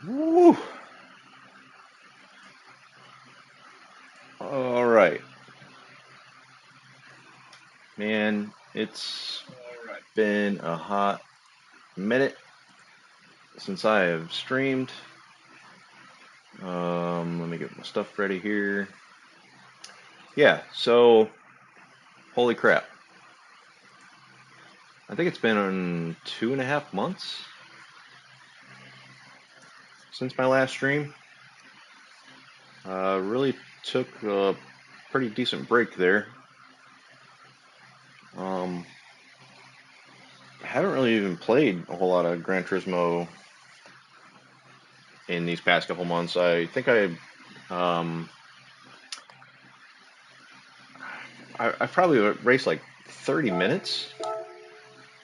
Woo. All right. Man, it's been a hot minute since I have streamed. Let me get my stuff ready here. Yeah, so holy crap. I think it's been 2.5 months since my last stream. Really took a pretty decent break there. I haven't really even played a whole lot of Gran Turismo in these past couple months. I think I've probably raced like 30 minutes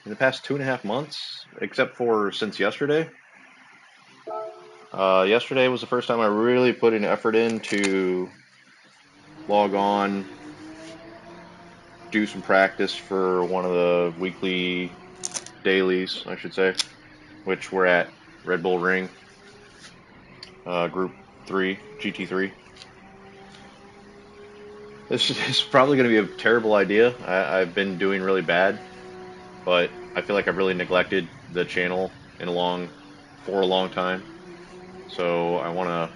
in the past 2.5 months, except for since yesterday. Yesterday was the first time I really put an effort in to log on, do some practice for one of the weekly dailies, I should say, which we're at Red Bull Ring, Group 3, GT3. This is probably going to be a terrible idea. I've been doing really bad, but I feel like I've really neglected the channel for a long time. So I want to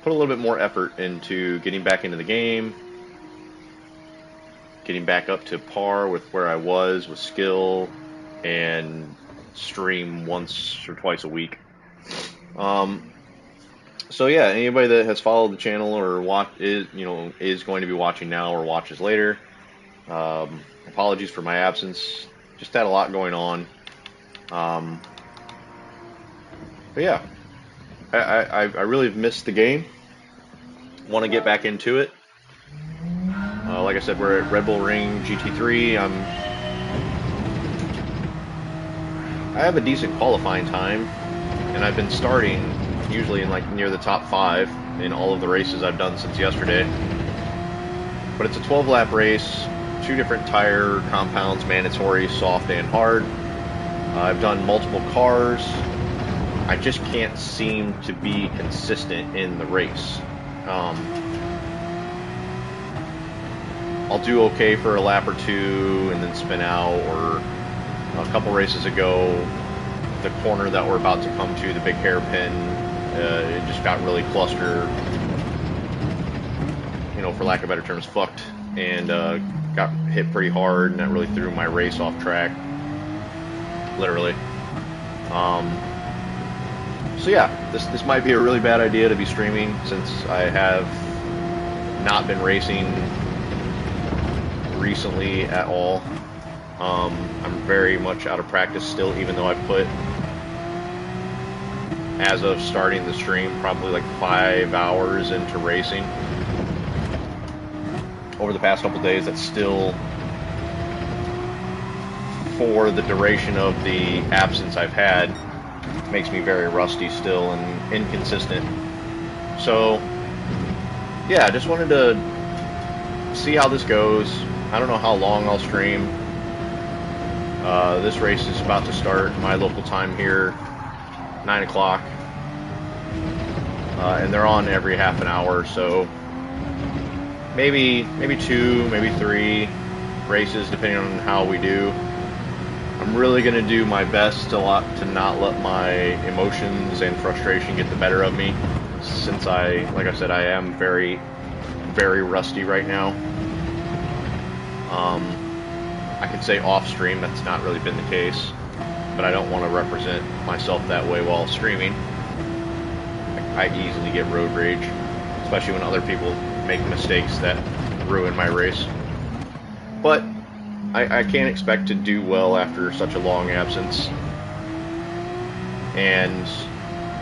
put a little bit more effort into getting back into the game, getting back up to par with where I was with skill, and stream once or twice a week. So yeah, anybody that has followed the channel or is going to be watching now or watches later, apologies for my absence. Just had a lot going on. But yeah, I really missed the game. Want to get back into it. Like I said, we're at Red Bull Ring GT3. I have a decent qualifying time, and I've been starting usually in like near the top 5 in all of the races I've done since yesterday. But it's a 12-lap race, 2 different tire compounds, mandatory, soft and hard. I've done multiple cars. I just can't seem to be consistent in the race. I'll do okay for a lap or 2 and then spin out, or a couple races ago, the corner that we're about to come to, the big hairpin, it just got really clustered, for lack of better terms, fucked, and got hit pretty hard, and that really threw my race off track, literally. So yeah, this might be a really bad idea to be streaming, since I have not been racing recently at all. I'm very much out of practice still, even though I've put, as of starting the stream, probably like 5 hours into racing over the past couple days. That's still, for the duration of the absence I've had, makes me very rusty still and inconsistent. So yeah, I just wanted to see how this goes. I don't know how long I'll stream. This race is about to start my local time here, 9 o'clock, and they're on every half an hour, so maybe 2, maybe 3 races, depending on how we do. I'm really going to do my best to not let my emotions and frustration get the better of me, since like I said, I am very, very rusty right now. I could say off stream that's not really been the case, but I don't want to represent myself that way while streaming. I easily get road rage, especially when other people make mistakes that ruin my race. But I can't expect to do well after such a long absence, and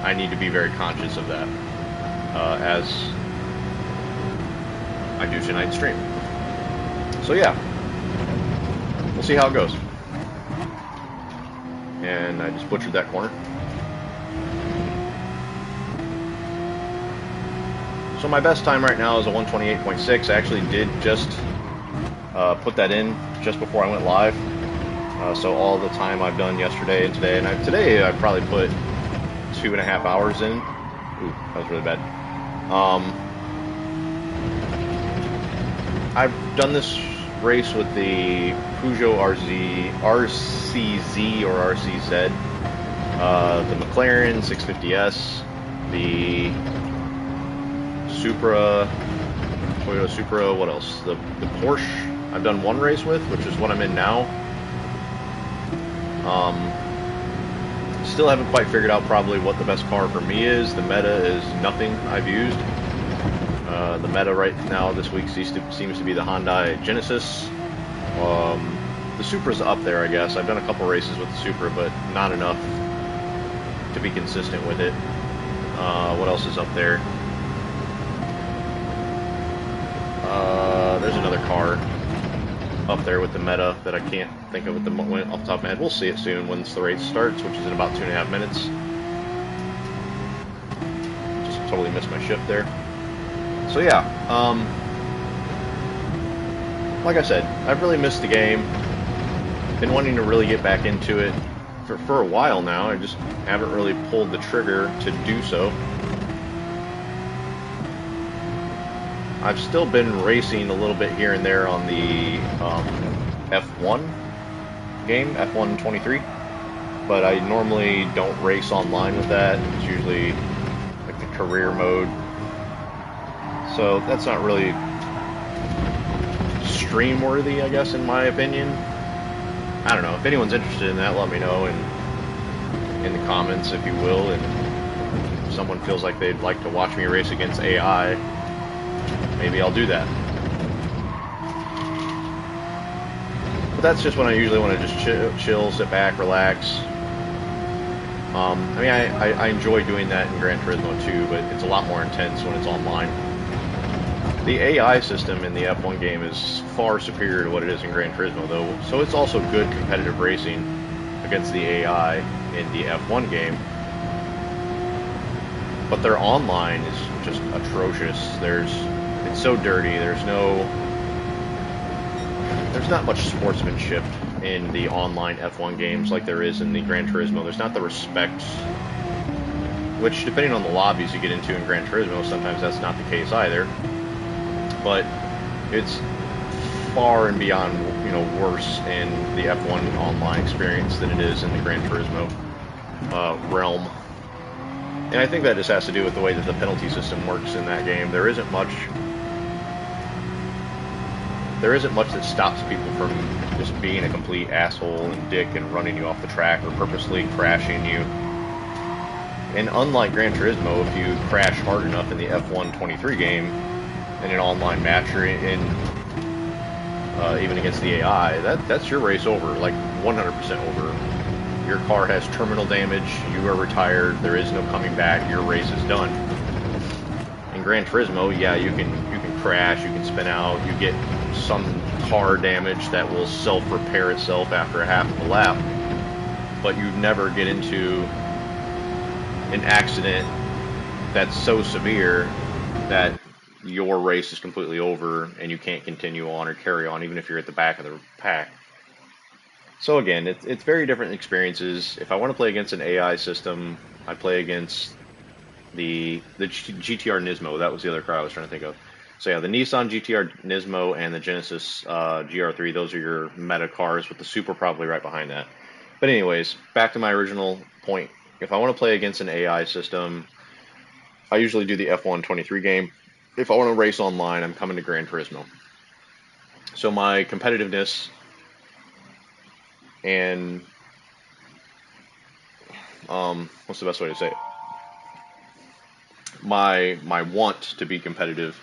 I need to be very conscious of that as I do tonight's stream. So yeah, we'll see how it goes. And I just butchered that corner. So my best time right now is a 128.6. I actually did just put that in just before I went live. So all the time I've done yesterday and today, and today I probably put 2.5 hours in. Ooh, that was really bad. I've done this race with the Peugeot RCZ or RCZ, the McLaren 650S, the Supra, Toyota Supra, what else? The Porsche I've done one race with, which is what I'm in now. Still haven't quite figured out probably what the best car for me is. The meta is nothing I've used. The meta right now this week seems to be the Hyundai Genesis. The Supra's up there, I guess. I've done a couple races with the Supra, but not enough to be consistent with it. What else is up there? There's another car up there with the meta that I can't think of off the top of my head. We'll see it soon once the race starts, which is in about 2.5 minutes. Just totally missed my shift there. So yeah, like I said, I've really missed the game. Been wanting to really get back into it for a while now. I just haven't really pulled the trigger to do so. I've still been racing a little bit here and there on the F1 game, F1 23, but I normally don't race online with that. It's usually like the career mode. So that's not really stream worthy, I guess, in my opinion. I don't know. If anyone's interested in that, let me know in the comments, if you will. And if someone feels like they'd like to watch me race against AI, maybe I'll do that. But that's just when I usually want to just chill, sit back, relax. I mean, I enjoy doing that in Gran Turismo too, but it's a lot more intense when it's online. The AI system in the F1 game is far superior to what it is in Gran Turismo, though, so it's also good competitive racing against the AI in the F1 game. But their online is just atrocious. It's so dirty. There's not much sportsmanship in the online F1 games like there is in the Gran Turismo. There's not the respect, which, depending on the lobbies you get into in Gran Turismo, sometimes that's not the case either. But it's far and beyond, worse in the F1 online experience than it is in the Gran Turismo realm. And I think that just has to do with the way that the penalty system works in that game. There isn't much that stops people from just being a complete asshole and dick and running you off the track or purposely crashing you. And unlike Gran Turismo, if you crash hard enough in the F1 23 game, in an online match or even against the AI, that's your race over, like 100% over. Your car has terminal damage, you are retired, there is no coming back, your race is done. In Gran Turismo, yeah, you can crash, you can spin out, you get some car damage that will self-repair itself after a half of a lap, but you never get into an accident that's so severe that your race is completely over and you can't continue on or carry on, even if you're at the back of the pack. So again, it's very different experiences. If I want to play against an AI system, I play against the GTR Nismo. That was the other car I was trying to think of. So yeah, the Nissan GTR Nismo and the Genesis GR3, those are your meta cars, with the Supra probably right behind that. But anyways, back to my original point. If I want to play against an AI system, I usually do the F1 23 game. If I want to race online, I'm coming to Gran Turismo. So my competitiveness and what's the best way to say it? My want to be competitive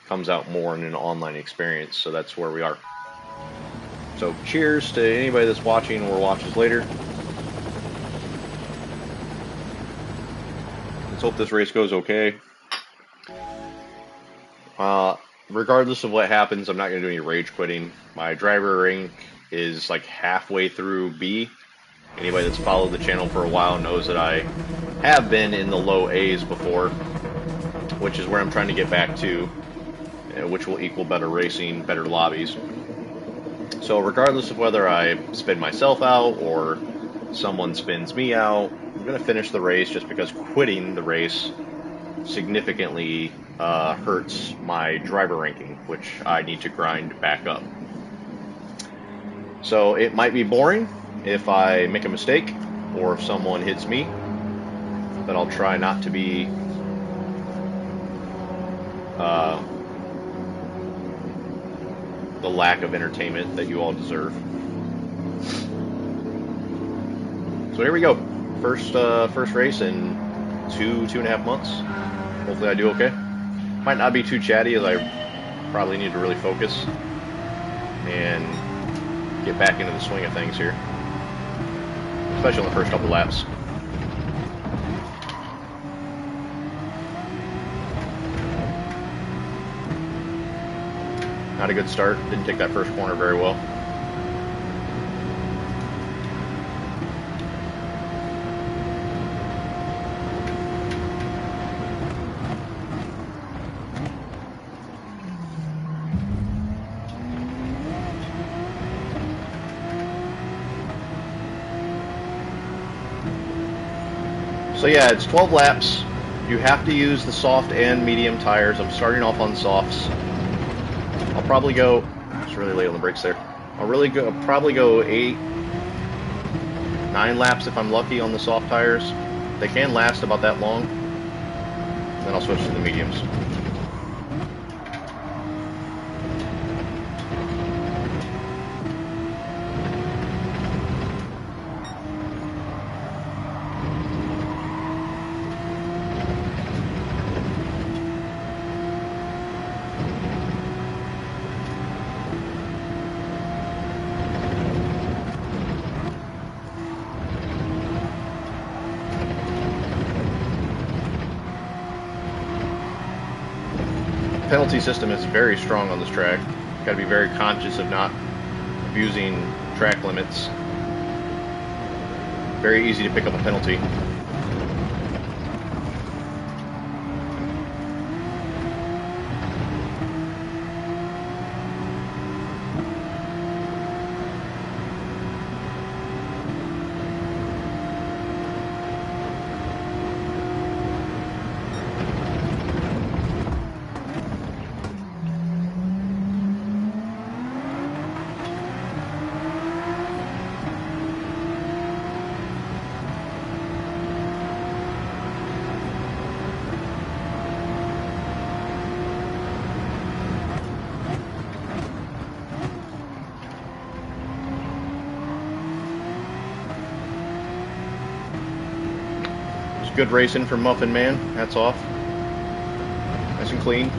comes out more in an online experience. So that's where we are. So cheers to anybody that's watching or watches later. Let's hope this race goes okay. Regardless of what happens, I'm not going to do any rage quitting. My driver rank is like halfway through B. Anybody that's followed the channel for a while knows that I have been in the low A's before, which is where I'm trying to get back to, which will equal better racing, better lobbies. So regardless of whether I spin myself out or someone spins me out, I'm going to finish the race just because quitting the race significantly hurts my driver ranking, which I need to grind back up. So it might be boring if I make a mistake or if someone hits me, but I'll try not to be the lack of entertainment that you all deserve. So here we go. First race in two and a half months. Hopefully I do okay. Might not be too chatty as I probably need to really focus and get back into the swing of things here, especially on the first couple laps. Not a good start. Didn't take that first corner very well. So yeah, it's 12 laps. You have to use the soft and medium tires. I'm starting off on softs. I'll probably go, it's really late on the brakes there. I'll probably go 8, 9 laps if I'm lucky on the soft tires. They can last about that long. Then I'll switch to the mediums. Penalty system is very strong on this track. Got to be very conscious of not abusing track limits. Very easy to pick up a penalty. Good racing from Muffin Man. Hats off. Nice and clean.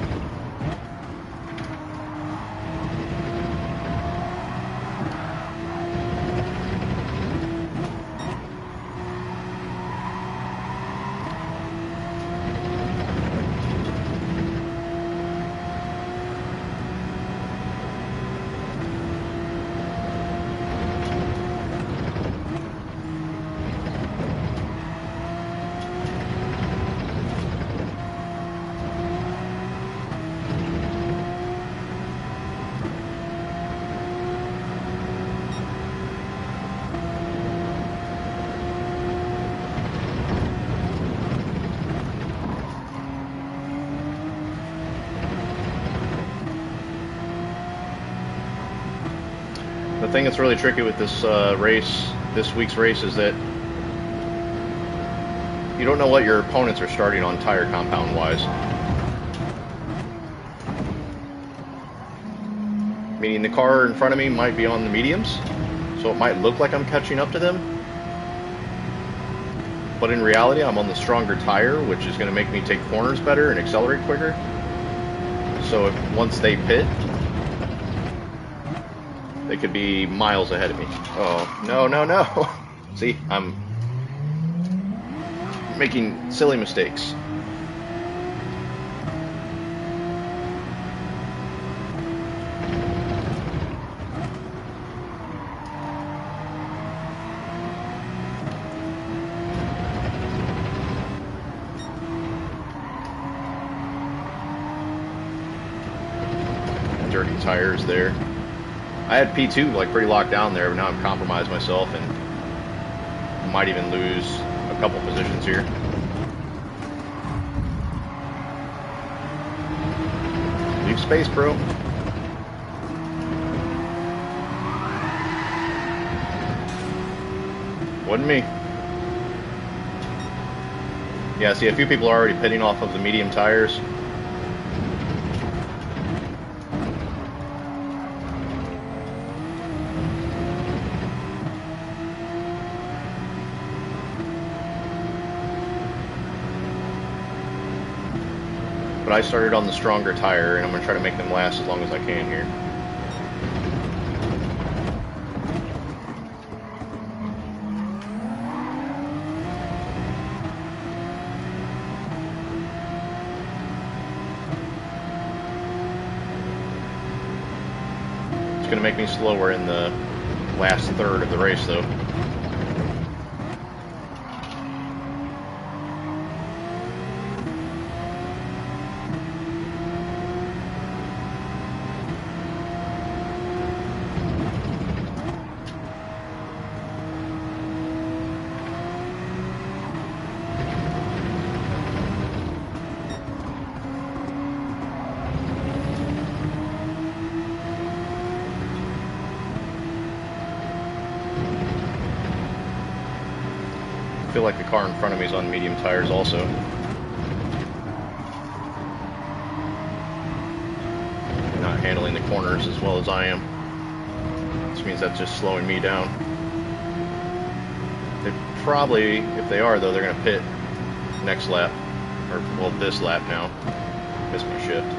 The thing that's really tricky with this this week's race, is that you don't know what your opponents are starting on tire compound wise. Meaning the car in front of me might be on the mediums, so it might look like I'm catching up to them. But in reality, I'm on the stronger tire, which is going to make me take corners better and accelerate quicker. So once they pit, they could be miles ahead of me. Oh, no, no, no. See, I'm making silly mistakes. Dirty tires there. I had P2 like pretty locked down there, but now I'm compromised myself and might even lose a couple positions here. Leave space, bro. Wasn't me. Yeah, see, a few people are already pitting off of the medium tires. But I started on the stronger tire, and I'm going to try to make them last as long as I can here. It's going to make me slower in the last third of the race, though. I feel like the car in front of me is on medium tires also. Not handling the corners as well as I am. Which means that's just slowing me down. They probably, if they are though, they're going to pit next lap. Or, well, this lap now. Missed my shift.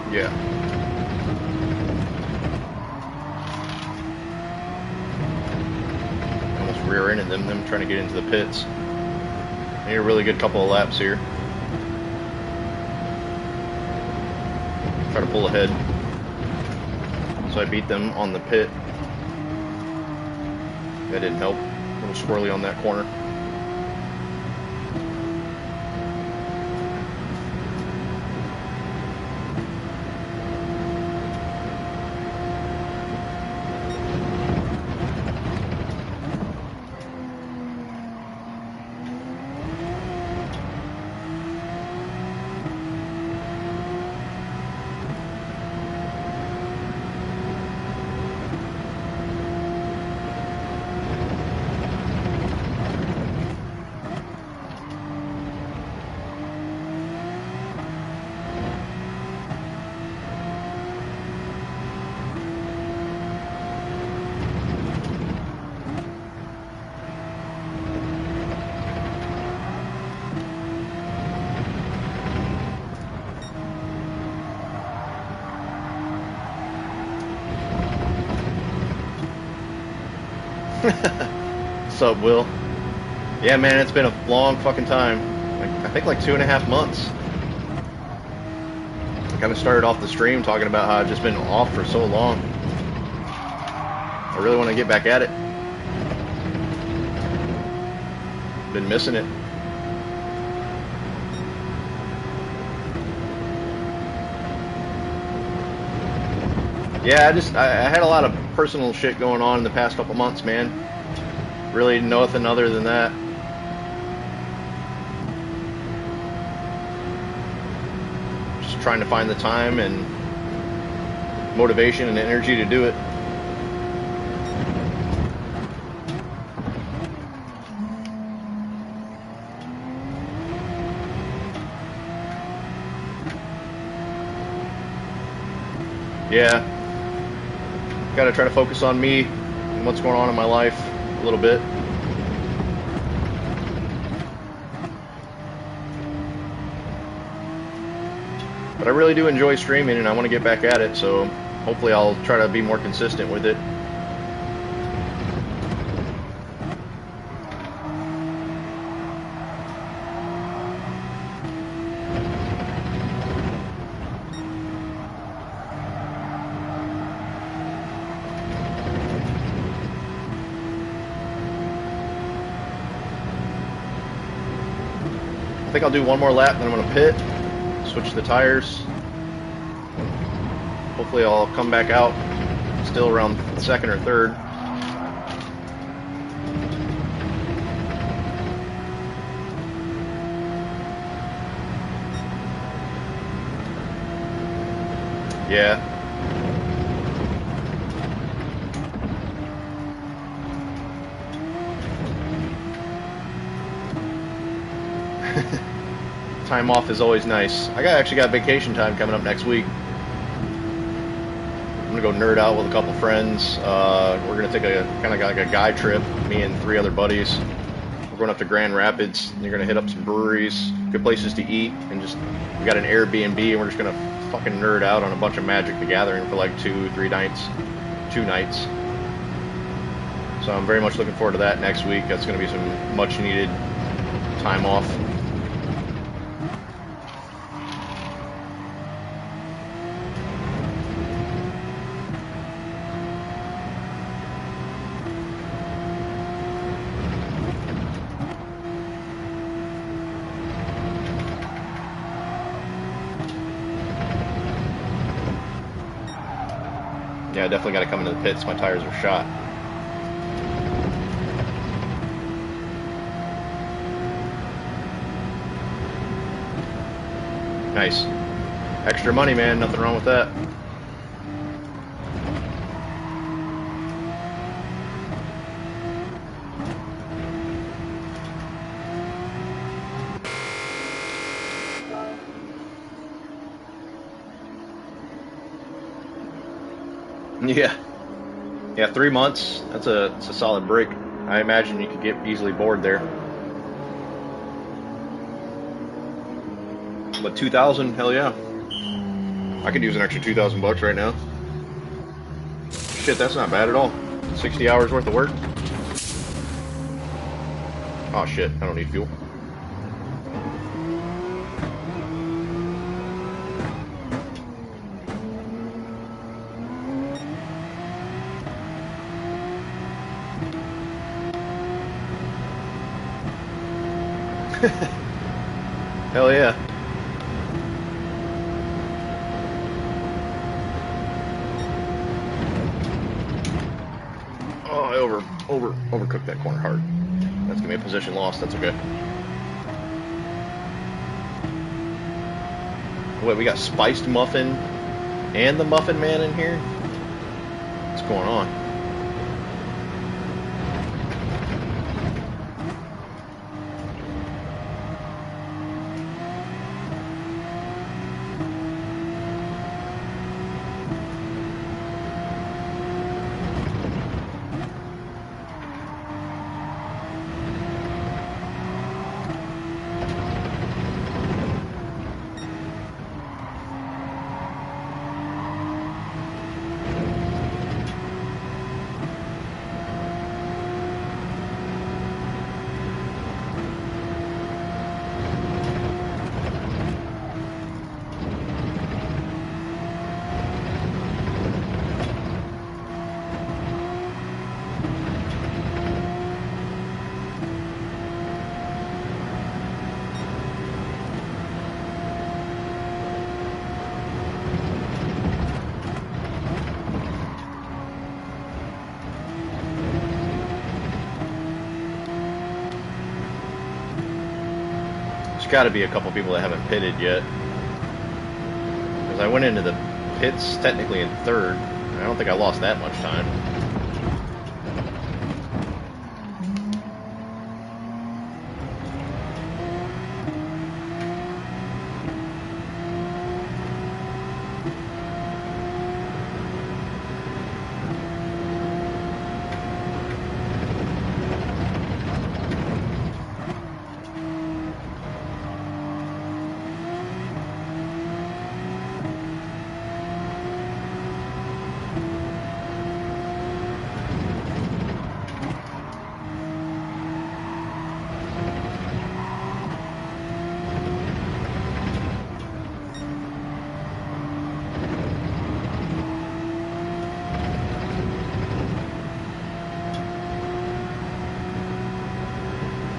Yeah. Almost rear-ended them trying to get into the pits. I need a really good couple of laps here. Try to pull ahead. So I beat them on the pit. That didn't help. A little squirrely on that corner. What's up, Will? Yeah, man, it's been a long fucking time. I think like 2.5 months. I kind of started off the stream talking about how I've just been off for so long. I really want to get back at it. Been missing it. Yeah, I had a lot of personal shit going on in the past couple months, man. Really nothing other than that. Just trying to find the time and motivation and energy to do it. Yeah, gotta try to focus on me and what's going on in my life a little bit. But I really do enjoy streaming and I want to get back at it, so hopefully I'll try to be more consistent with it. I think I'll do one more lap, then I'm going to pit, switch the tires. Hopefully I'll come back out still around second or third. Yeah. Time off is always nice. I actually got vacation time coming up next week. I'm gonna go nerd out with a couple friends. We're gonna take a kind of like a guy trip, me and 3 other buddies. We're going up to Grand Rapids. And you're gonna hit up some breweries, good places to eat, and we got an Airbnb, and we're just gonna fucking nerd out on a bunch of Magic the Gathering for like 2-3 nights, 2 nights. So I'm very much looking forward to that next week. That's gonna be some much needed time off. Yeah, I definitely got to come into the pits. My tires are shot. Nice. Extra money, man. Nothing wrong with that. Yeah. Yeah, 3 months. That's a solid break. I imagine you could get easily bored there. But 2,000, hell yeah. I could use an extra 2,000 bucks right now. Shit, that's not bad at all. 60 hours worth of work. Oh shit, I don't need fuel. Hell yeah. Oh, I overcooked that corner hard. That's gonna be a position loss. That's okay. Wait, we got Spiced Muffin and the Muffin Man in here? What's going on? There's got to be a couple people that haven't pitted yet. Because I went into the pits technically in third. I don't think I lost that much time.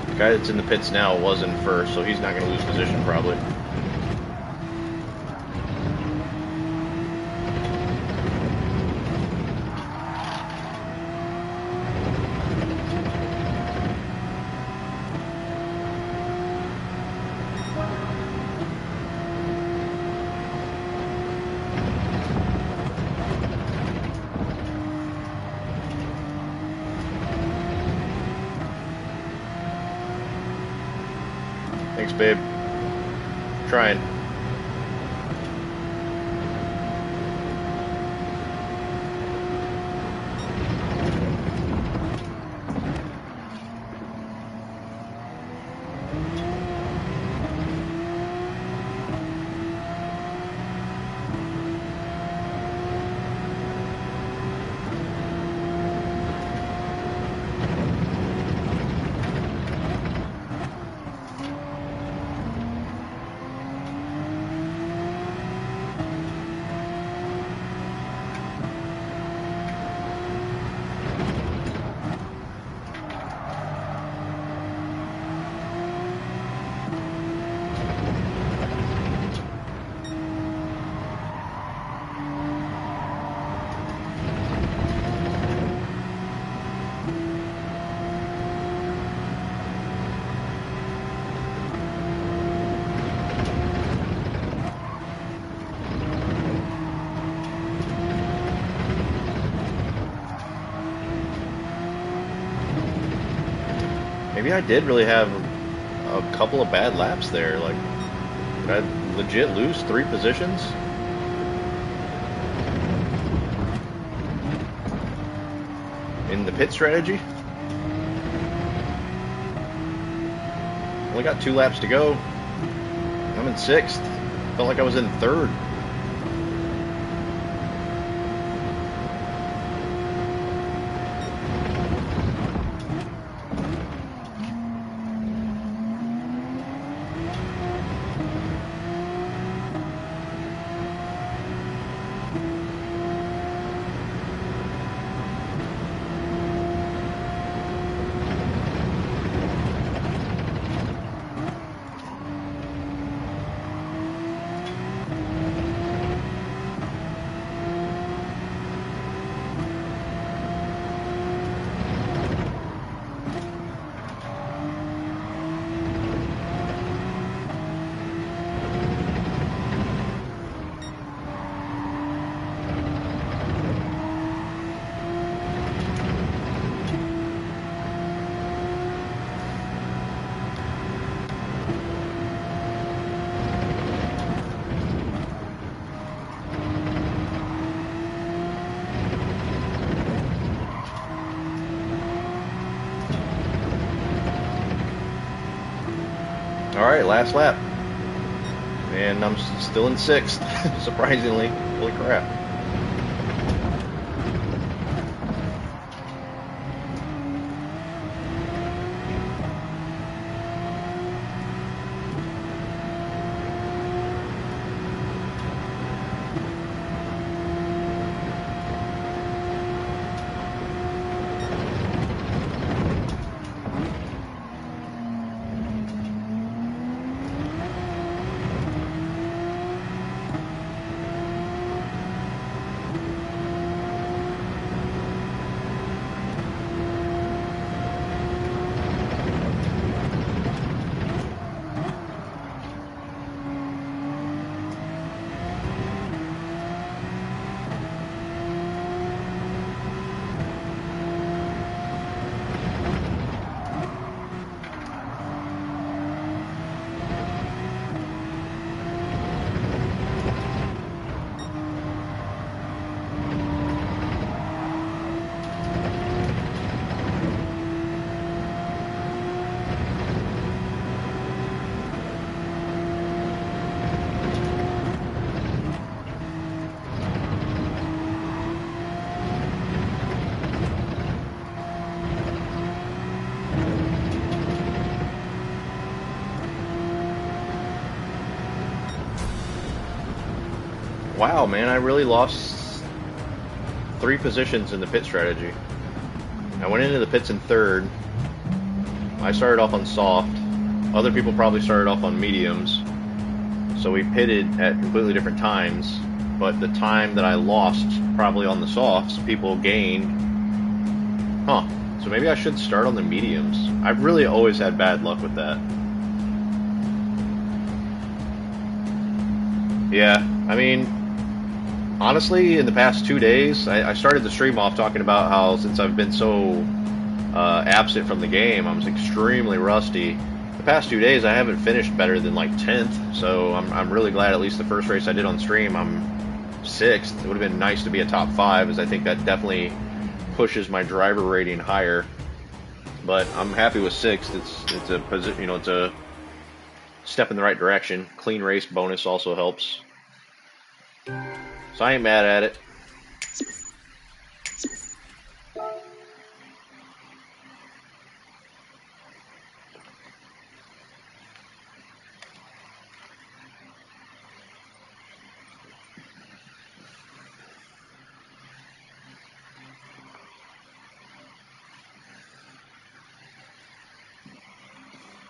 The guy that's in the pits now was in first, so he's not going to lose position probably. Thanks, babe. Trying. Maybe I did really have a couple of bad laps there. Like, did I legit lose 3 positions? In the pit strategy? Only got 2 laps to go. I'm in 6th. Felt like I was in 3rd. Alright, last lap. And I'm still in 6th, surprisingly. Holy crap. Wow, man, I really lost 3 positions in the pit strategy. I went into the pits in 3rd. I started off on soft. Other people probably started off on mediums. So we pitted at completely different times. But the time that I lost probably on the softs, people gained. Huh. So maybe I should start on the mediums. I've really always had bad luck with that. Yeah, I mean, honestly, in the past 2 days, I started the stream off talking about how since I've been so absent from the game, I'm extremely rusty. The past 2 days, I haven't finished better than like 10th, so I'm really glad at least the first race I did on stream, I'm 6th. It would have been nice to be a top 5, as I think that definitely pushes my driver rating higher. But I'm happy with 6th. It's a position, you know, it's a step in the right direction. Clean race bonus also helps. So I ain't mad at it.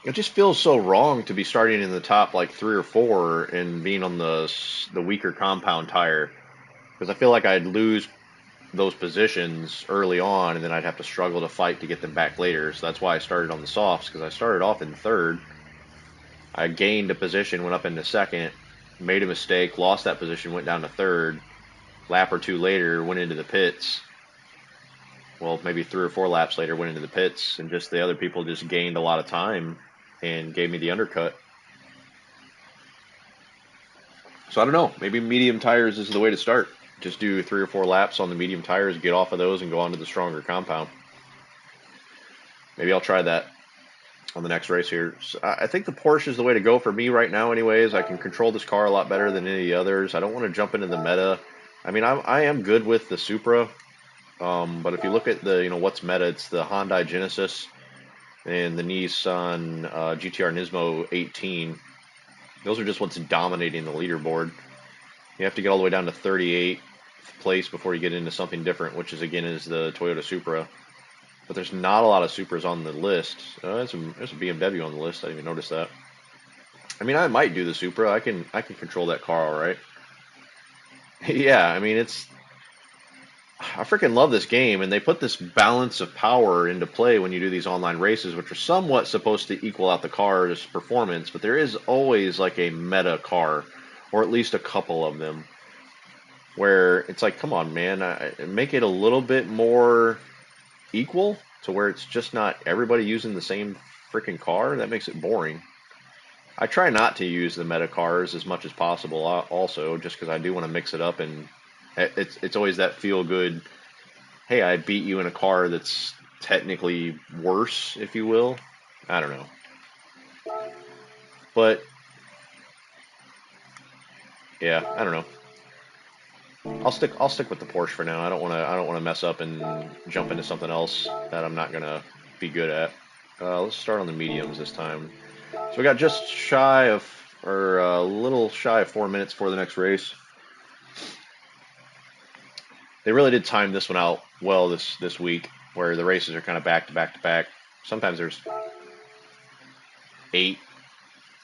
It just feels so wrong to be starting in the top like 3 or 4 and being on the weaker compound tire, because I feel like I'd lose those positions early on and then I'd have to struggle to fight to get them back later. So that's why I started on the softs, because I started off in 3rd. I gained a position, went up into 2nd, made a mistake, lost that position, went down to 3rd. Lap or 2 later, went into the pits. Well, maybe 3 or 4 laps later, went into the pits, and just the other people just gained a lot of time and gave me the undercut. So I don't know, maybe medium tires is the way to start. Just do 3 or 4 laps on the medium tires, get off of those, and go on to the stronger compound. Maybe I'll try that on the next race here. So I think the Porsche is the way to go for me right now anyways. I can control this car a lot better than any others. I don't want to jump into the meta. I mean, I am good with the Supra, but if you look at the, you know, what's meta, it's the Hyundai Genesis and the Nissan GTR Nismo 18. Those are just what's dominating the leaderboard. You have to get all the way down to 38th place before you get into something different, which is again is the Toyota Supra. But there's not a lot of Supras on the list. There's a BMW on the list. I didn't even notice that. I mean, I might do the Supra. I can control that car all right. Yeah, I mean, I freaking love this game, and they put this balance of power into play when you do these online races, which are somewhat supposed to equal out the car's performance, but there is always like a meta car, or at least a couple of them, where it's like, come on, man, make it a little bit more equal to where it's just not everybody using the same freaking car. That makes it boring. I try not to use the meta cars as much as possible also, just because I do want to mix it up, and it's always that feel good, hey, I beat you in a car that's technically worse, if you will. I don't know. But yeah, I don't know. I'll stick with the Porsche for now. I don't want to mess up and jump into something else that I'm not gonna be good at. Let's start on the mediums this time. So we got just shy of, or a little shy of 4 minutes for the next race. They really did time this one out well this week, where the races are kind of back to back to back. Sometimes there's 8,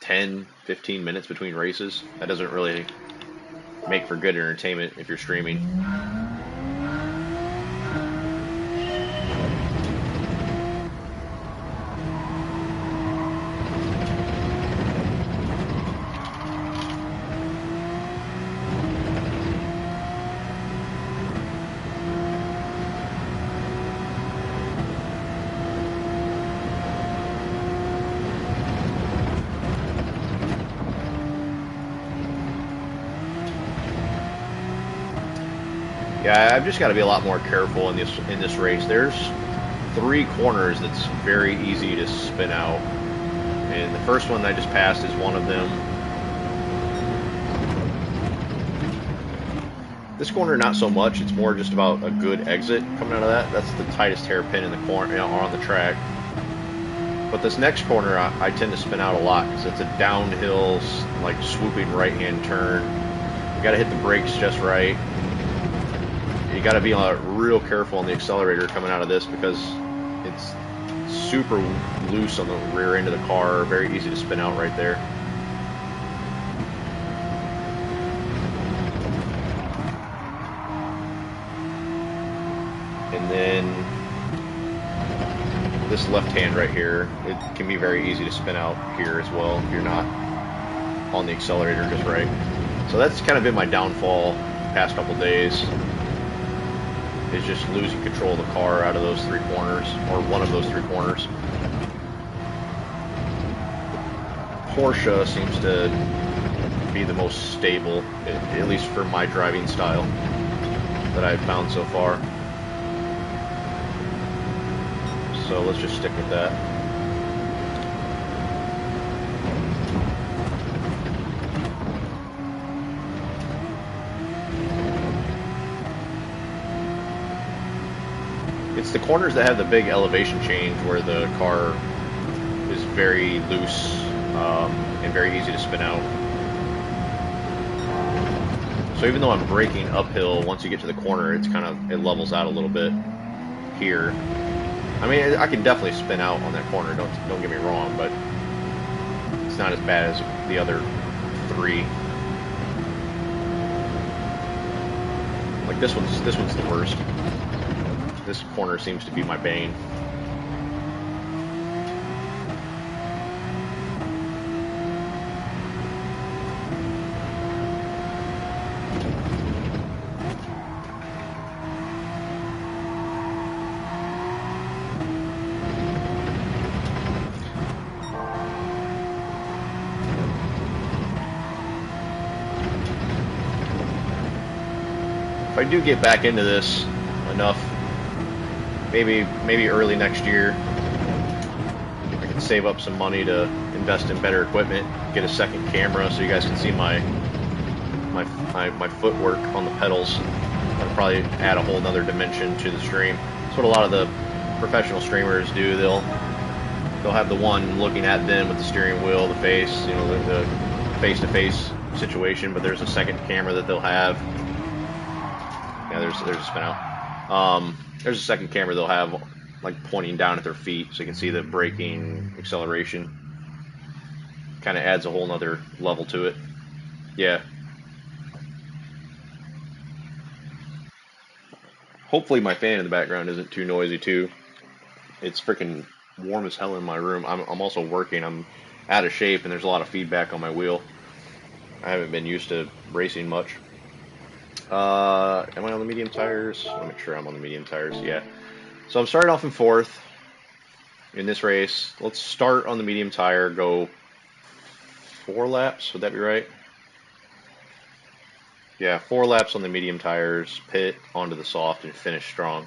10, 15 minutes between races. That doesn't really make for good entertainment if you're streaming. Yeah, I've just got to be a lot more careful in this race. There's 3 corners that's very easy to spin out, and the first one I just passed is one of them. This corner, not so much. It's more just about a good exit coming out of that. That's the tightest hairpin in the corner, you know, on the track. But this next corner, I tend to spin out a lot because it's a downhill, like swooping right-hand turn. got to hit the brakes just right. You got to be real careful on the accelerator coming out of this because it's super loose on the rear end of the car. Very easy to spin out right there. And then this left hand right here, it can be very easy to spin out here as well if you're not on the accelerator just right. So that's kind of been my downfall past couple days, is just losing control of the car out of those three corners, or one of those three corners. Porsche seems to be the most stable, at least for my driving style, that I've found so far. So let's just stick with that. It's the corners that have the big elevation change where the car is very loose and very easy to spin out. So even though I'm braking uphill, once you get to the corner, it's it levels out a little bit here. I mean, I can definitely spin out on that corner, don't get me wrong, but it's not as bad as the other three. Like this one's the worst. This corner seems to be my bane. If I do get back into this enough, maybe early next year, I can save up some money to invest in better equipment, get a second camera so you guys can see my footwork on the pedals. That'll probably add a whole nother dimension to the stream. That's what a lot of the professional streamers do. They'll have the one looking at them with the steering wheel, the face, you know, the face-to-face situation, but there's a second camera that they'll have. Yeah, there's a spin out. There's a second camera they'll have like pointing down at their feet so you can see the braking, acceleration. Kind of adds a whole nother level to it. Yeah. Hopefully my fan in the background isn't too noisy too. It's freaking warm as hell in my room. I'm also working. I'm out of shape and there's a lot of feedback on my wheel. I haven't been used to racing much. Am I on the medium tires? I'll make sure I'm on the medium tires. Yeah. So I'm starting off in fourth in this race. Let's start on the medium tire, go 4 laps. Would that be right? Yeah, 4 laps on the medium tires, pit onto the soft, and finish strong.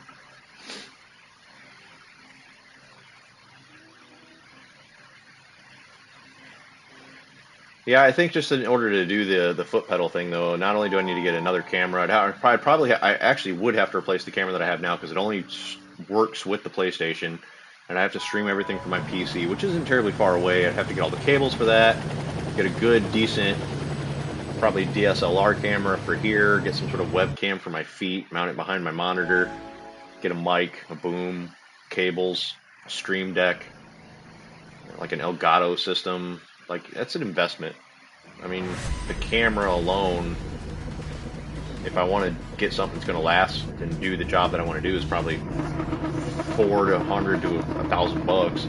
Yeah, I think just in order to do the foot pedal thing, though, not only do I need to get another camera, I actually would have to replace the camera that I have now because it only works with the PlayStation, and I have to stream everything from my PC, which isn't terribly far away. I'd have to get all the cables for that, get a good, decent, probably DSLR camera for here, get some sort of webcam for my feet, mount it behind my monitor, get a mic, a boom, cables, a stream deck, like an Elgato system. Like, that's an investment. I mean, the camera alone, if I want to get something that's going to last and do the job that I want to do, is probably $400 to $100 to $1,000.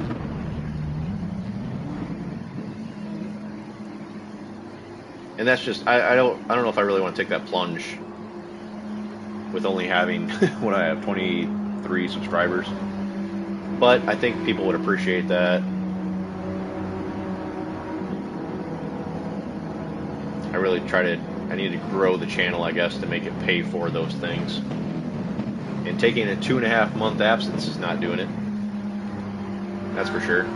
And that's just, I don't know if I really want to take that plunge with only having what I have, 23 subscribers. But I think people would appreciate that. I need to grow the channel, I guess, to make it pay for those things. And taking a 2.5 month absence is not doing it. That's for sure.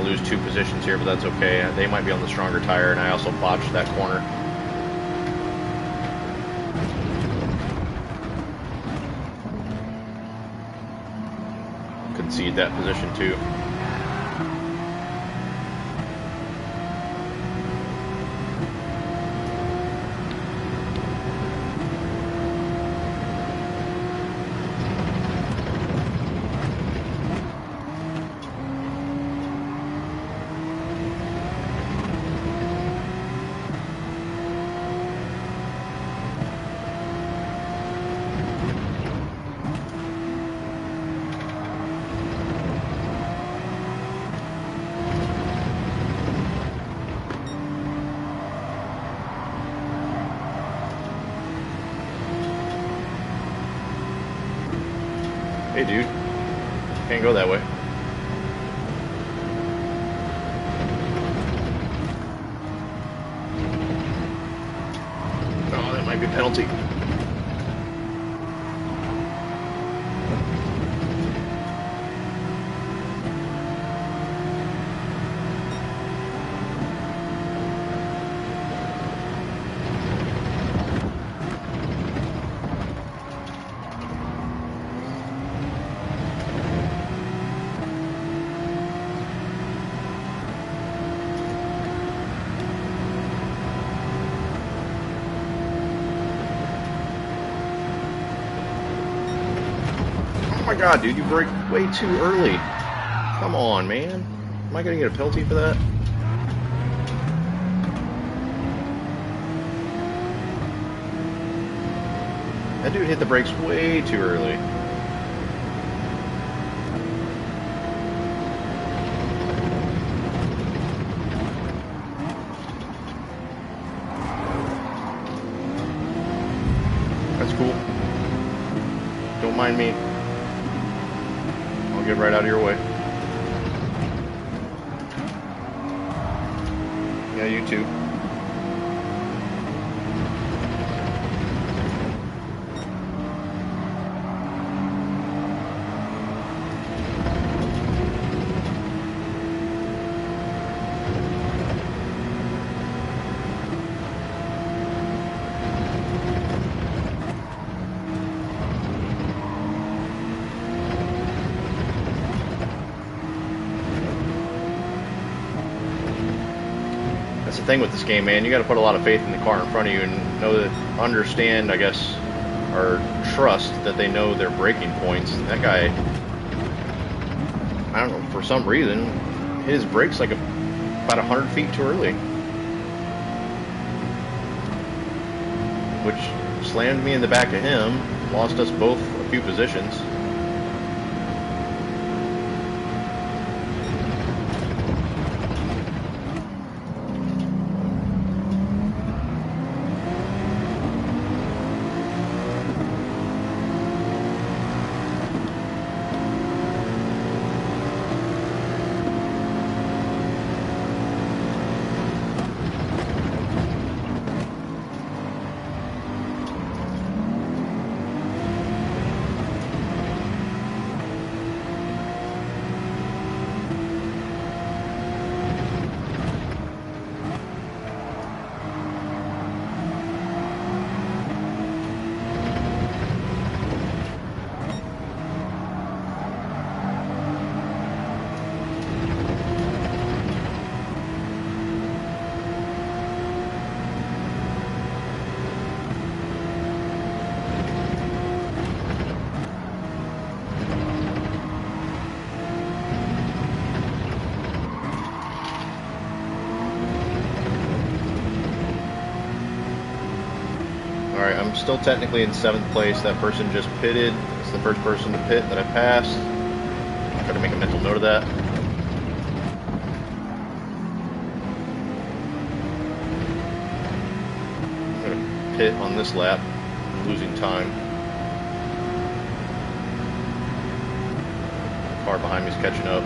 lose 2 positions here, but that's okay. They might be on the stronger tire, and I also botched that corner. Concede that position too. Hey dude, can't go that way. Oh, that might be a penalty. Oh my god, dude, you brake way too early. Come on, man. Am I gonna get a penalty for that? That dude hit the brakes way too early. That's cool. Don't mind me. I'll get right out of your way. Yeah, you too. That's the thing with this game, man. You got to put a lot of faith in the car in front of you and know that, understand, I guess, or trust that they know their braking points. That guy, I don't know, for some reason, hit his brakes like about 100 feet too early, which slammed me in the back of him, lost us both a few positions. Alright, I'm still technically in 7th place. That person just pitted. It's the first person to pit that I passed. Try to make a mental note of that. I'm going to pit on this lap. I'm losing time. The car behind me is catching up.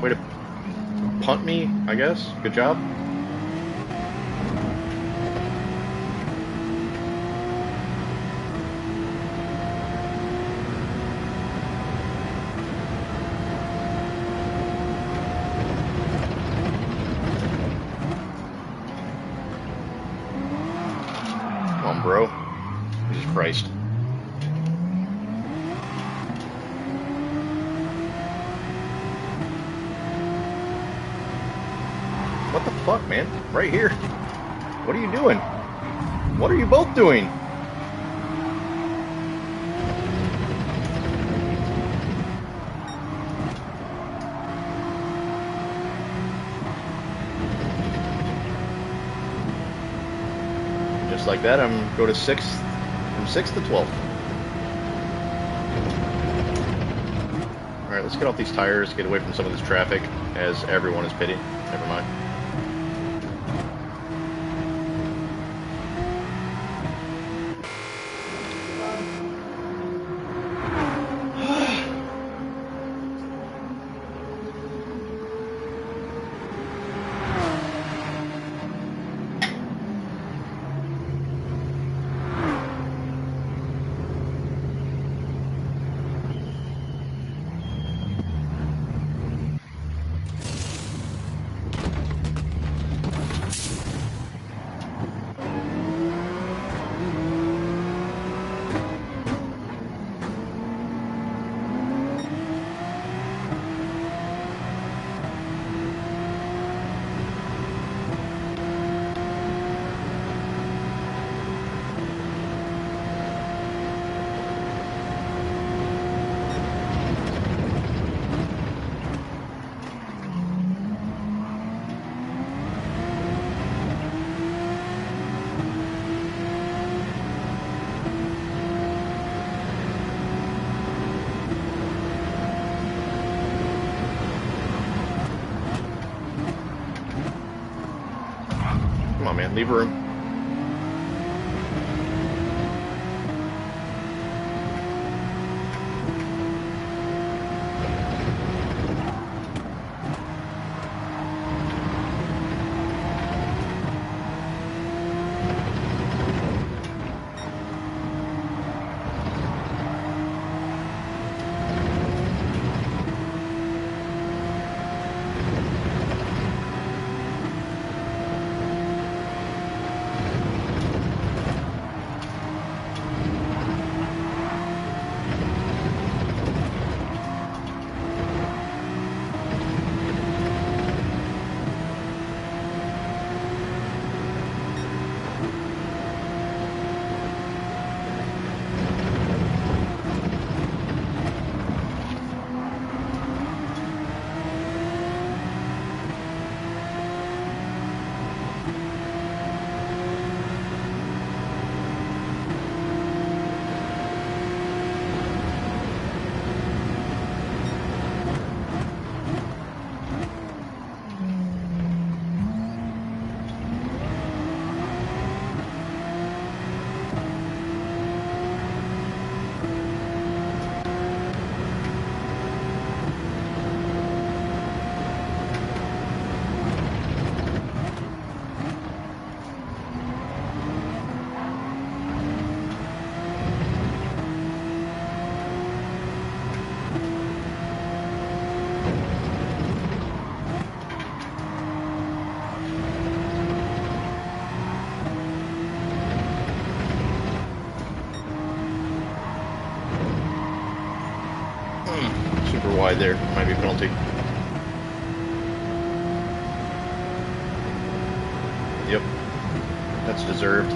Way to punt me, I guess. Good job. on, bro. Jesus Christ. What the fuck, man? Right here. What are you doing? What are you both doing? Just like that, I'm go to 6th, from 6th to 12th. Alright, let's get off these tires, get away from some of this traffic, as everyone is pitting. Never mind. Come on, man, leave room. Super wide there. Might be a penalty. Yep. That's deserved.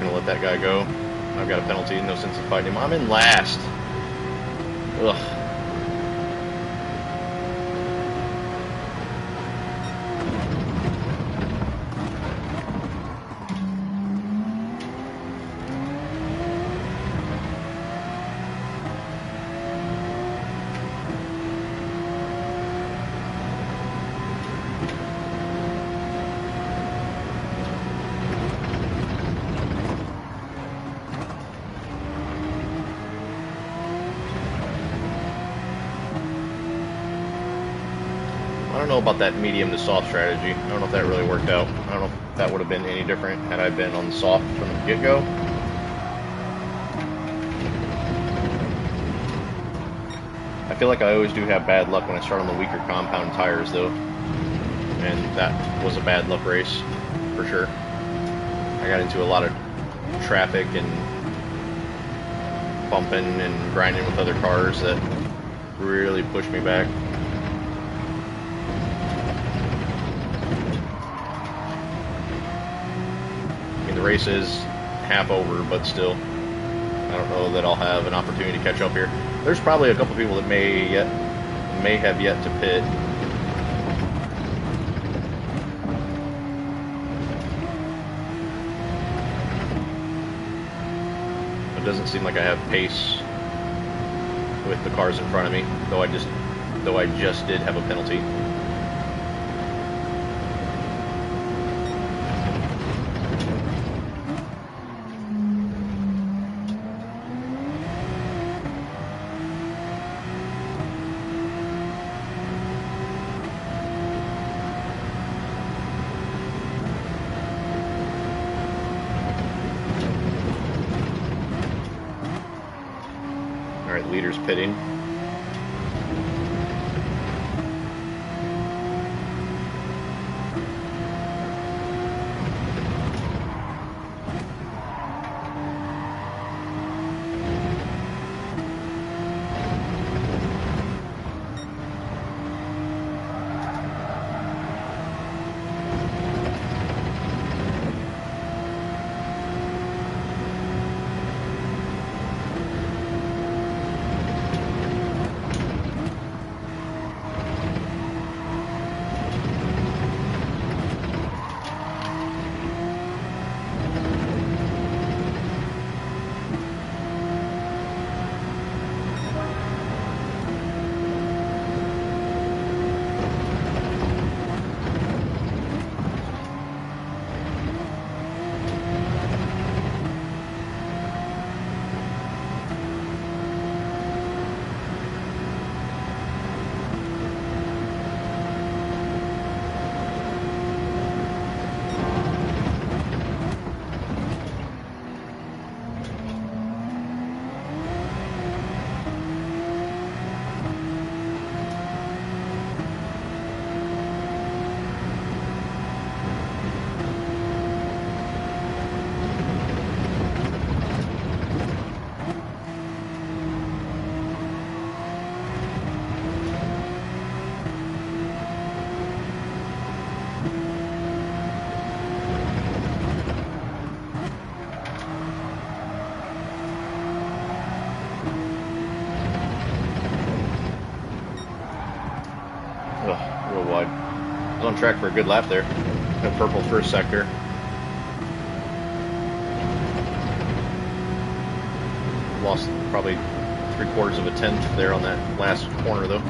Let that guy go. I've got a penalty, no sense in fighting him. I'm in last. Ugh. don't know about that medium to soft strategy. I don't know if that really worked out. I don't know if that would have been any different had I been on the soft from the get-go. I feel like I always do have bad luck when I start on the weaker compound tires, though. And that was a bad luck race, for sure. I got into a lot of traffic and bumping and grinding with other cars that really pushed me back. I mean, the race is half over, but still, I don't know that I'll have an opportunity to catch up here. There's probably a couple people that may have yet to pit. It doesn't seem like I have pace with the cars in front of me, though I just did have a penalty. Alright, leader's pitting. Real wide. I was on track for a good lap there. That purple first sector. Lost probably 3/4 of a tenth there on that last corner, though.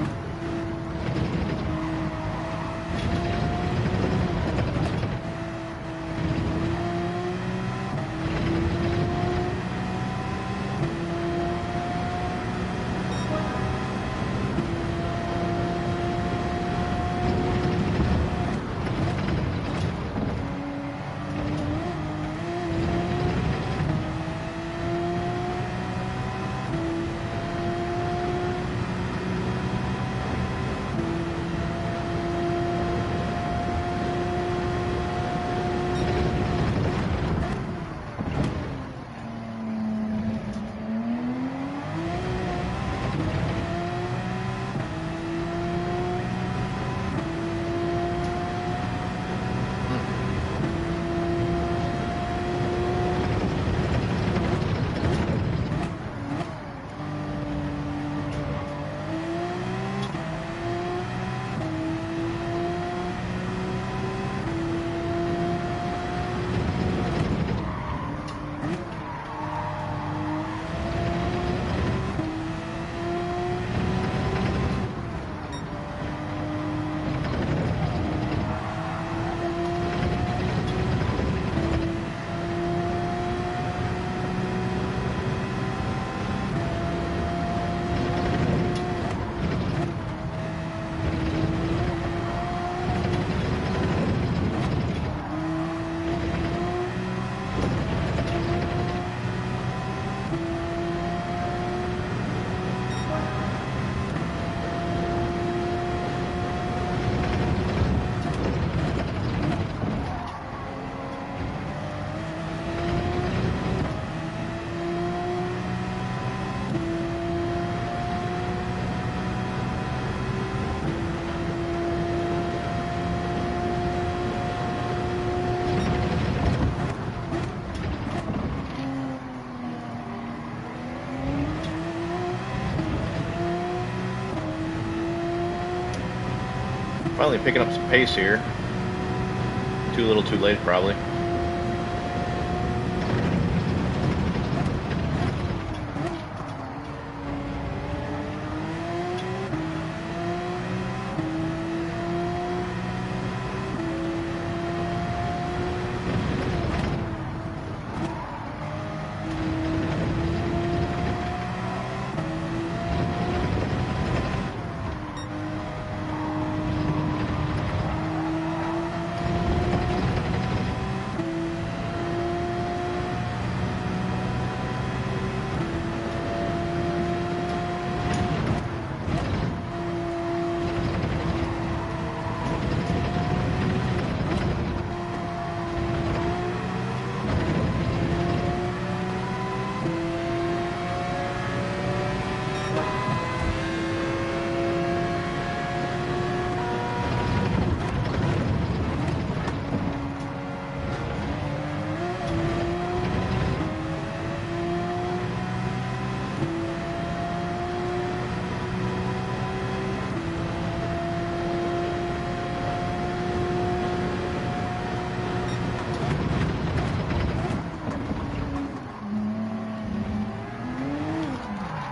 Finally picking up some pace here. Too little too late, probably.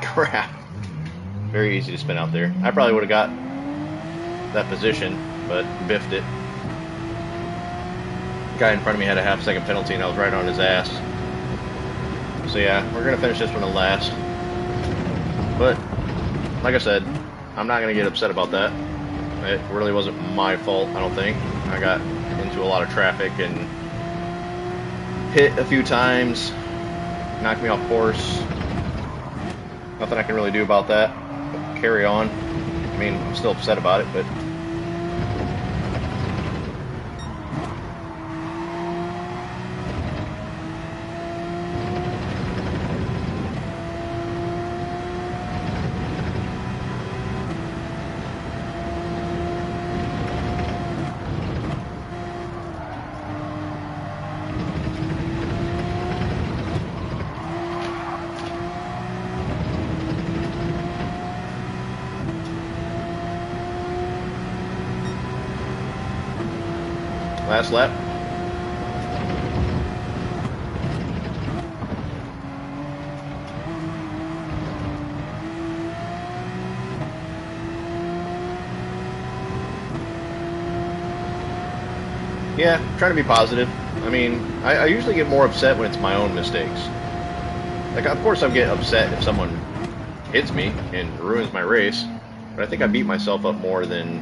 Crap. Very easy to spin out there. I probably would have got that position, but biffed it. The guy in front of me had a half-second penalty, and I was right on his ass. So yeah, we're going to finish this one to last. But, like I said, I'm not going to get upset about that. It really wasn't my fault, I don't think. I got into a lot of traffic and hit a few times, knocked me off course. Nothing I can really do about that. But carry on. I mean, I'm still upset about it, but last lap. Yeah, trying to be positive. I mean, I usually get more upset when it's my own mistakes. Like, of course I get upset if someone hits me and ruins my race, but I think I beat myself up more than,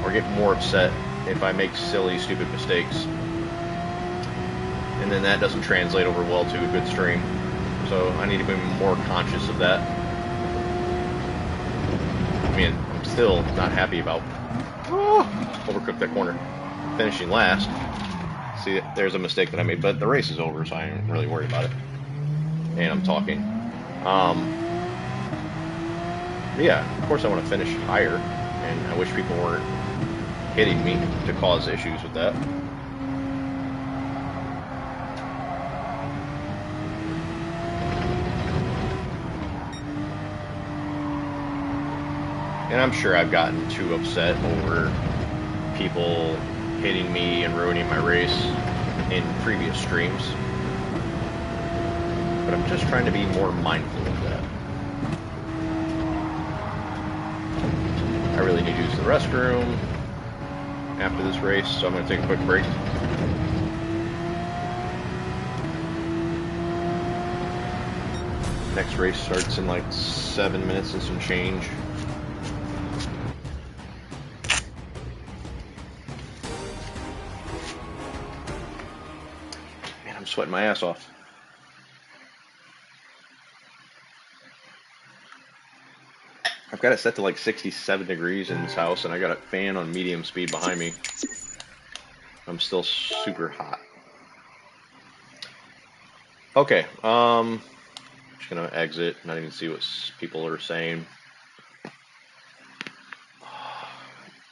or get more upset if I make silly, stupid mistakes. And then that doesn't translate over well to a good stream. So I need to be more conscious of that. I mean, I'm still not happy about overcooked that corner. Finishing last. See, there's a mistake that I made, but the race is over, so I ain't really worried about it. And I'm talking. But yeah, of course I want to finish higher, and I wish people weren't hitting me to cause issues with that. And I'm sure I've gotten too upset over people hitting me and ruining my race in previous streams. But I'm just trying to be more mindful of that. I really need to use the restroom after this race, so I'm going to take a quick break. Next race starts in like 7 minutes and some change. Man, I'm sweating my ass off. I've got it set to like 67 degrees in this house, and I got a fan on medium speed behind me. I'm still super hot. Okay, just gonna exit, not even see what people are saying.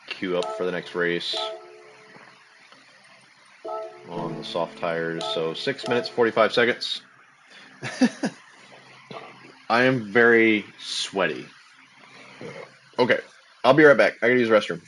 Queue up for the next race on the soft tires. So 6 minutes, 45 seconds. I am very sweaty. Okay, I'll be right back. I gotta use the restroom.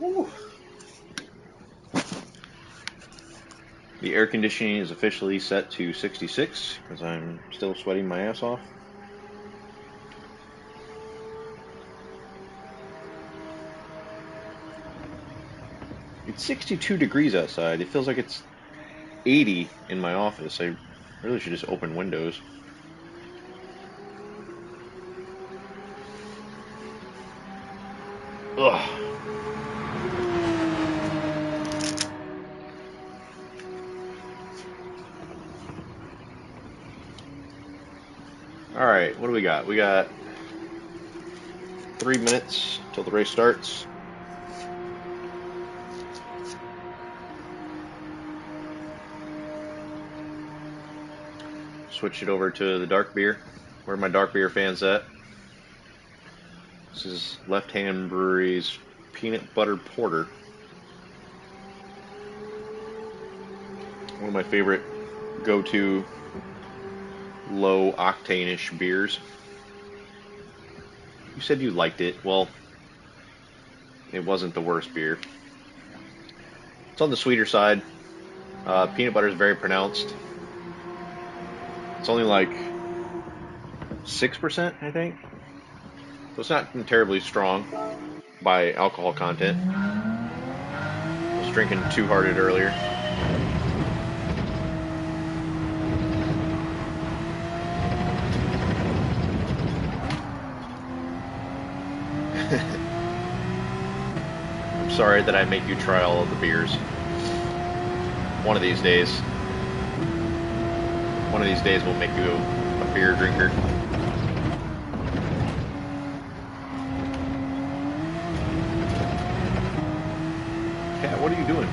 Woo. The air conditioning is officially set to 66 because I'm still sweating my ass off. It's 62 degrees outside. It feels like it's 80 in my office. I really should just open windows. Ugh. Alright, what do we got? We got 3 minutes till the race starts. Switch it over to the dark beer. Where are my dark beer fans at? This is Left Hand Brewery's Peanut Butter Porter. One of my favorite go-to low octane-ish beers. You said you liked it. Well, it wasn't the worst beer. It's on the sweeter side. Peanut butter is very pronounced. It's only like 6%, I think. So it's not terribly strong by alcohol content. I was drinking Two Hearted earlier. I'm sorry that I make you try all of the beers. One of these days. One of these days we'll make you a beer drinker. Cat, what are you doing?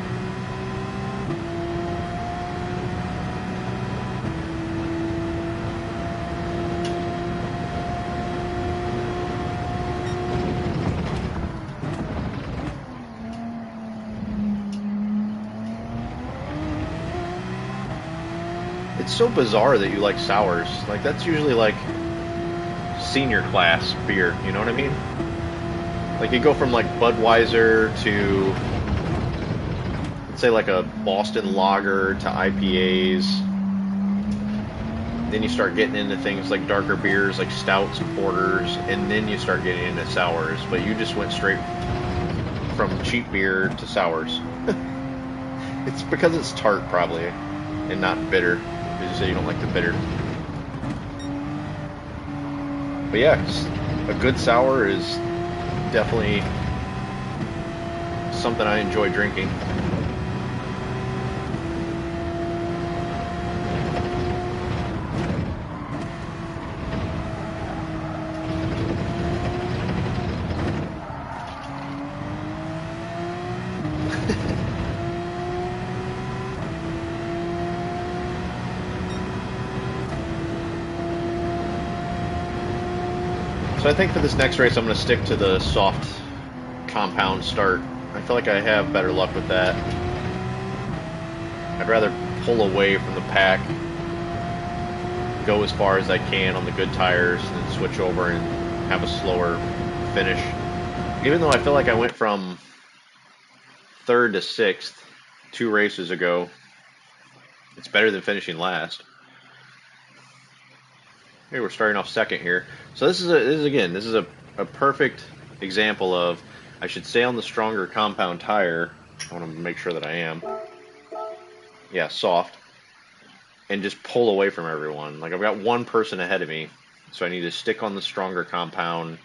It's so bizarre that you like sours. Like, that's usually like senior class beer, you know what I mean? Like, you go from like Budweiser to, let's say, like a Boston Lager to IPAs. Then you start getting into things like darker beers like stouts and porters, and then you start getting into sours. But you just went straight from cheap beer to sours. It's because it's tart, probably, and not bitter. You say you don't like the bitter. But yeah, a good sour is definitely something I enjoy drinking. So I think for this next race I'm going to stick to the soft compound start. I feel like I have better luck with that. I'd rather pull away from the pack, go as far as I can on the good tires, and then switch over and have a slower finish. Even though I feel like I went from 3rd to 6th 2 races ago, it's better than finishing last. Hey, we're starting off 2nd here. So this is a perfect example of, I should stay on the stronger compound tire. I want to make sure that I am. Yeah, soft. And just pull away from everyone. Like, I've got one person ahead of me, so I need to stick on the stronger compound,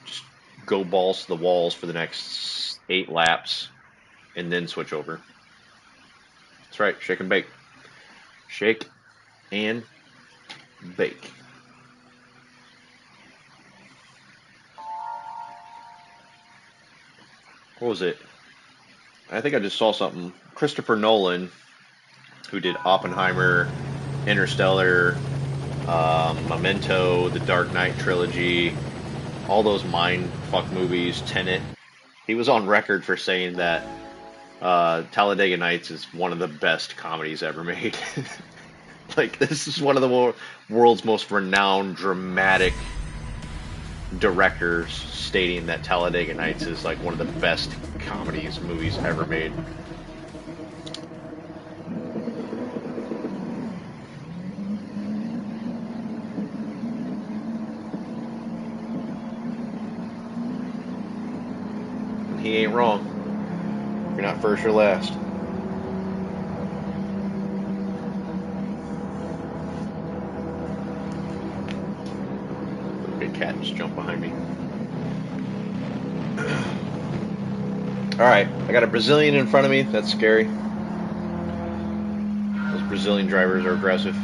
just go balls to the walls for the next 8 laps, and then switch over. That's right, shake and bake. Shake and bake. What was it? I think I just saw something. Christopher Nolan, who did Oppenheimer, Interstellar, Memento, the Dark Knight trilogy, all those mind fuck movies, Tenet. He was on record for saying that Talladega Nights is one of the best comedies ever made. Like, this is one of the world's most renowned, dramatic directors stating that Talladega Nights is like one of the best movies ever made. And he ain't wrong. You're not first or last. Big cat just jumped behind me. Alright, I got a Brazilian in front of me. That's scary. Those Brazilian drivers are aggressive.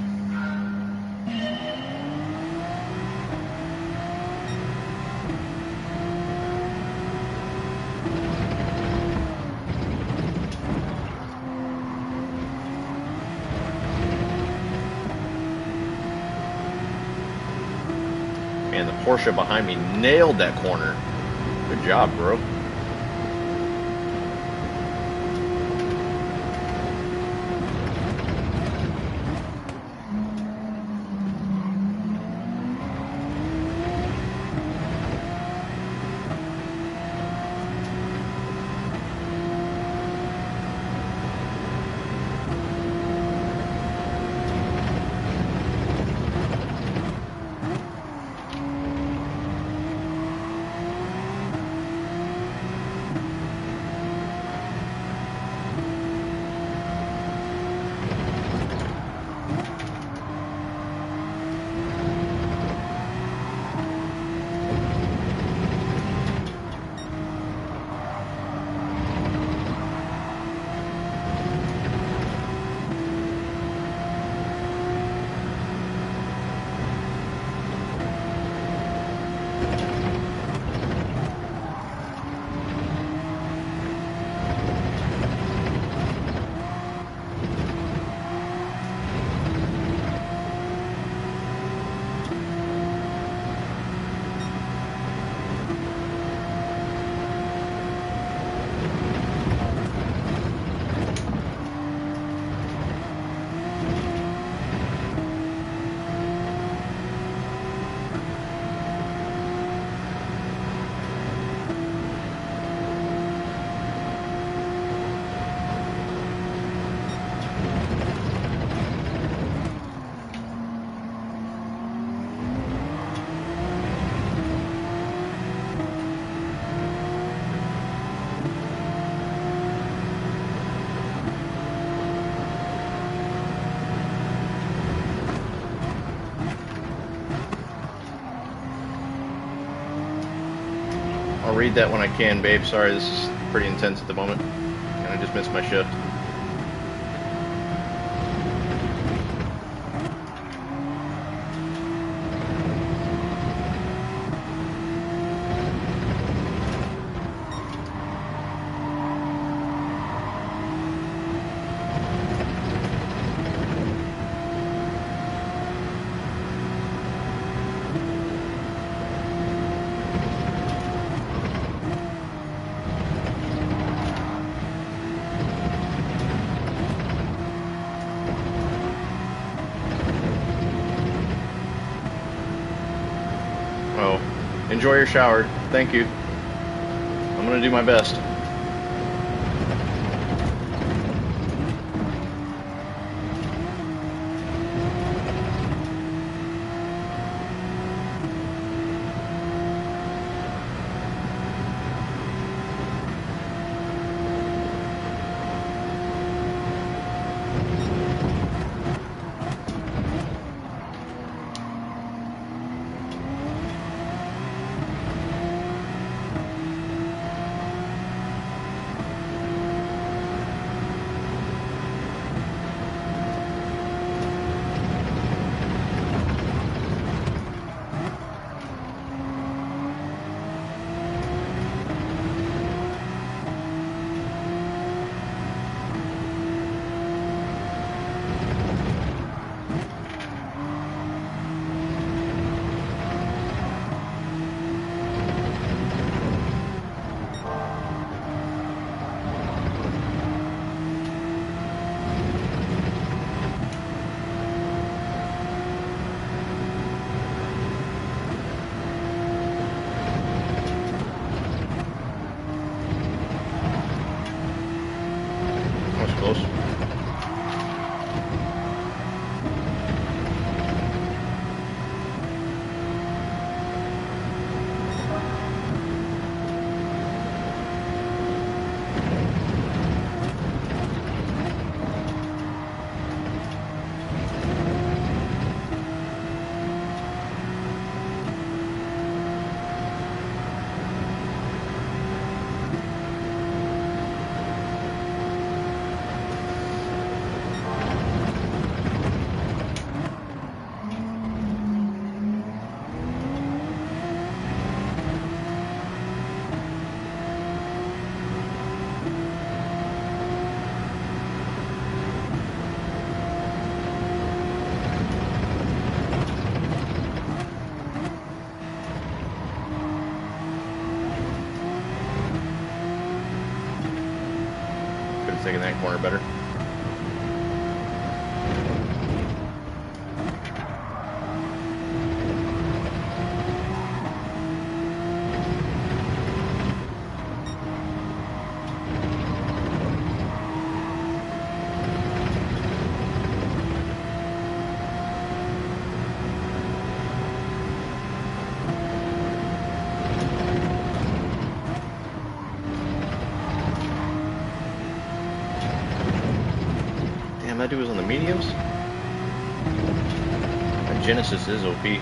Man, the Porsche behind me nailed that corner. Good job, bro. I'll read that when I can, babe. Sorry, this is pretty intense at the moment. And I just missed my shift. Oh, enjoy your shower. Thank you. I'm gonna do my best. close. Taking that corner better. That dude was on the mediums? That Genesis is OP.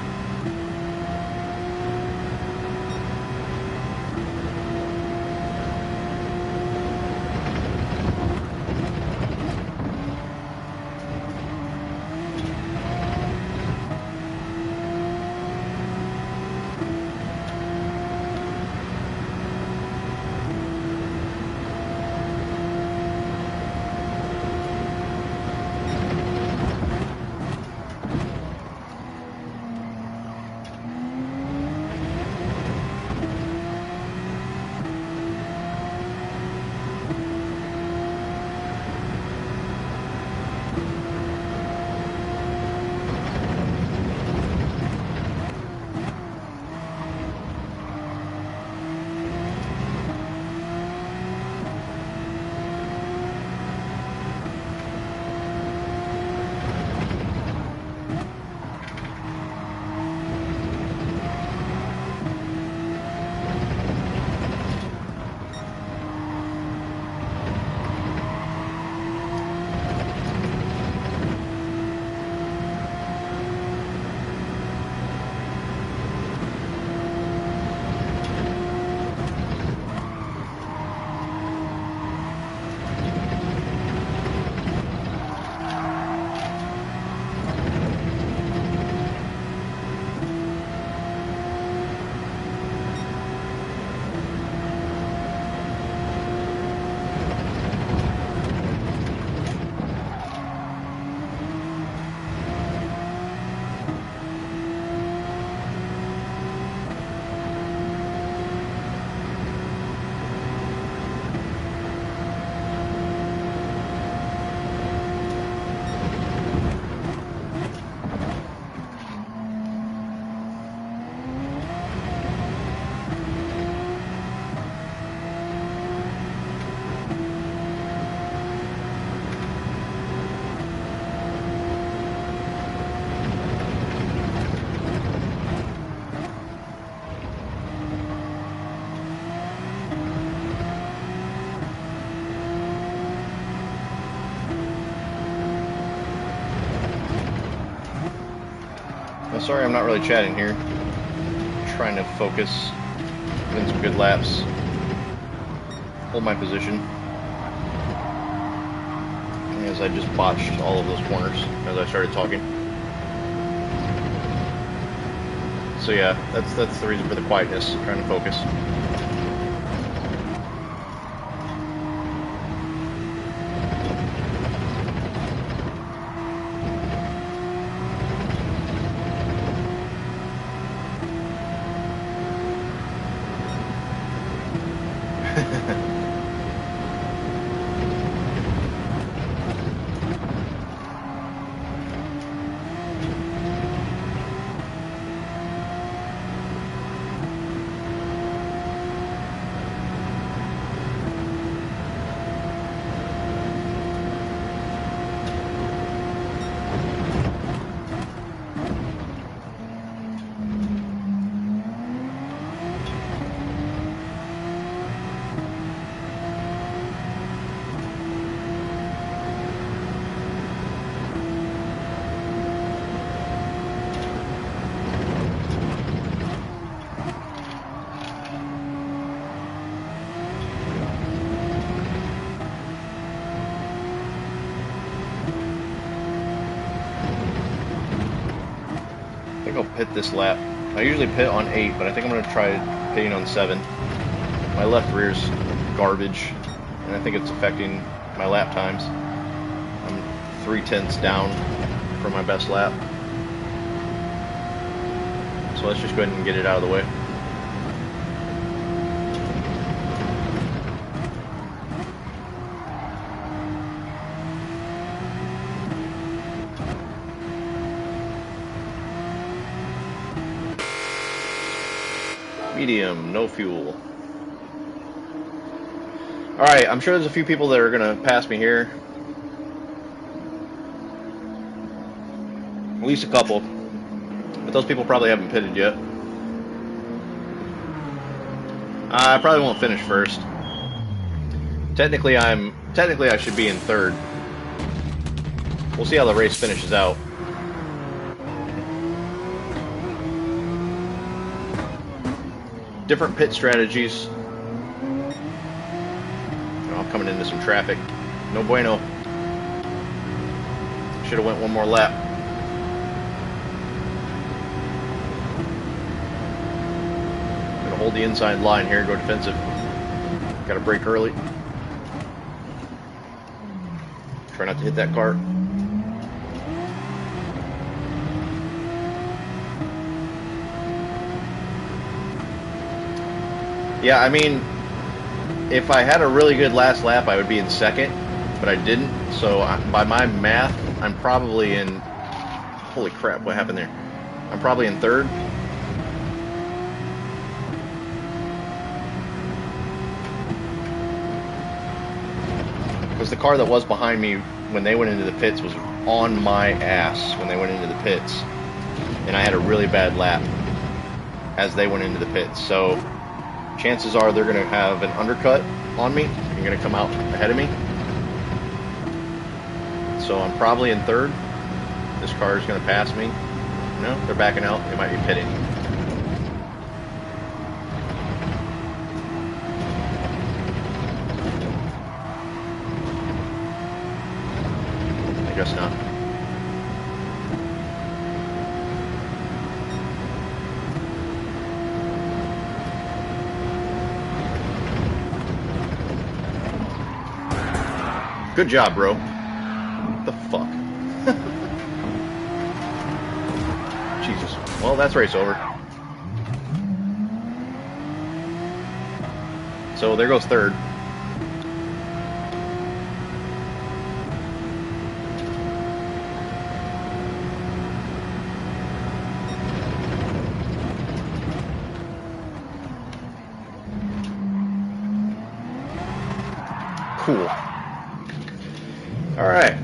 Sorry I'm not really chatting here. I'm trying to focus, win some good laps, hold my position. As I just botched all of those corners as I started talking. So yeah, that's the reason for the quietness, trying to focus. pit this lap. I usually pit on 8, but I think I'm going to try pitting on 7. My left rear's garbage, and I think it's affecting my lap times. I'm 3/10 down from my best lap. So let's just go ahead and get it out of the way. Medium, no fuel. Alright, I'm sure there's a few people that are going to pass me here. At least a couple. But those people probably haven't pitted yet. I probably won't finish first. Technically I should be in third. We'll see how the race finishes out. Different pit strategies. Oh, I'm coming into some traffic. No bueno. Should have went one more lap. Gonna hold the inside line here, go defensive. Gotta brake early. Try not to hit that car. Yeah, I mean, if I had a really good last lap, I would be in second, but I didn't. So by my math, I'm probably in... Holy crap, what happened there? I'm probably in third. Because the car that was behind me when they went into the pits was on my ass when they went into the pits. And I had a really bad lap as they went into the pits. So chances are they're going to have an undercut on me and going to come out ahead of me. So I'm probably in third. This car is going to pass me. No, they're backing out. They might be pitting. I guess not. Good job, bro. What the fuck? Jesus. Well, that's race over. So there goes third. Cool. Alright,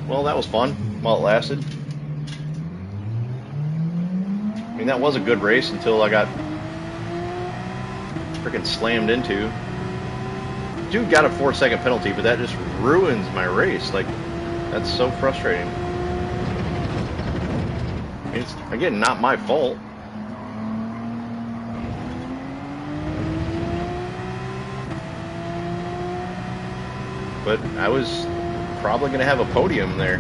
well that was fun while it lasted. I mean, that was a good race until I got freaking slammed into. Dude got a 4-second penalty, but that just ruins my race. Like, that's so frustrating. I mean, it's, again, not my fault. But I was probably going to have a podium there.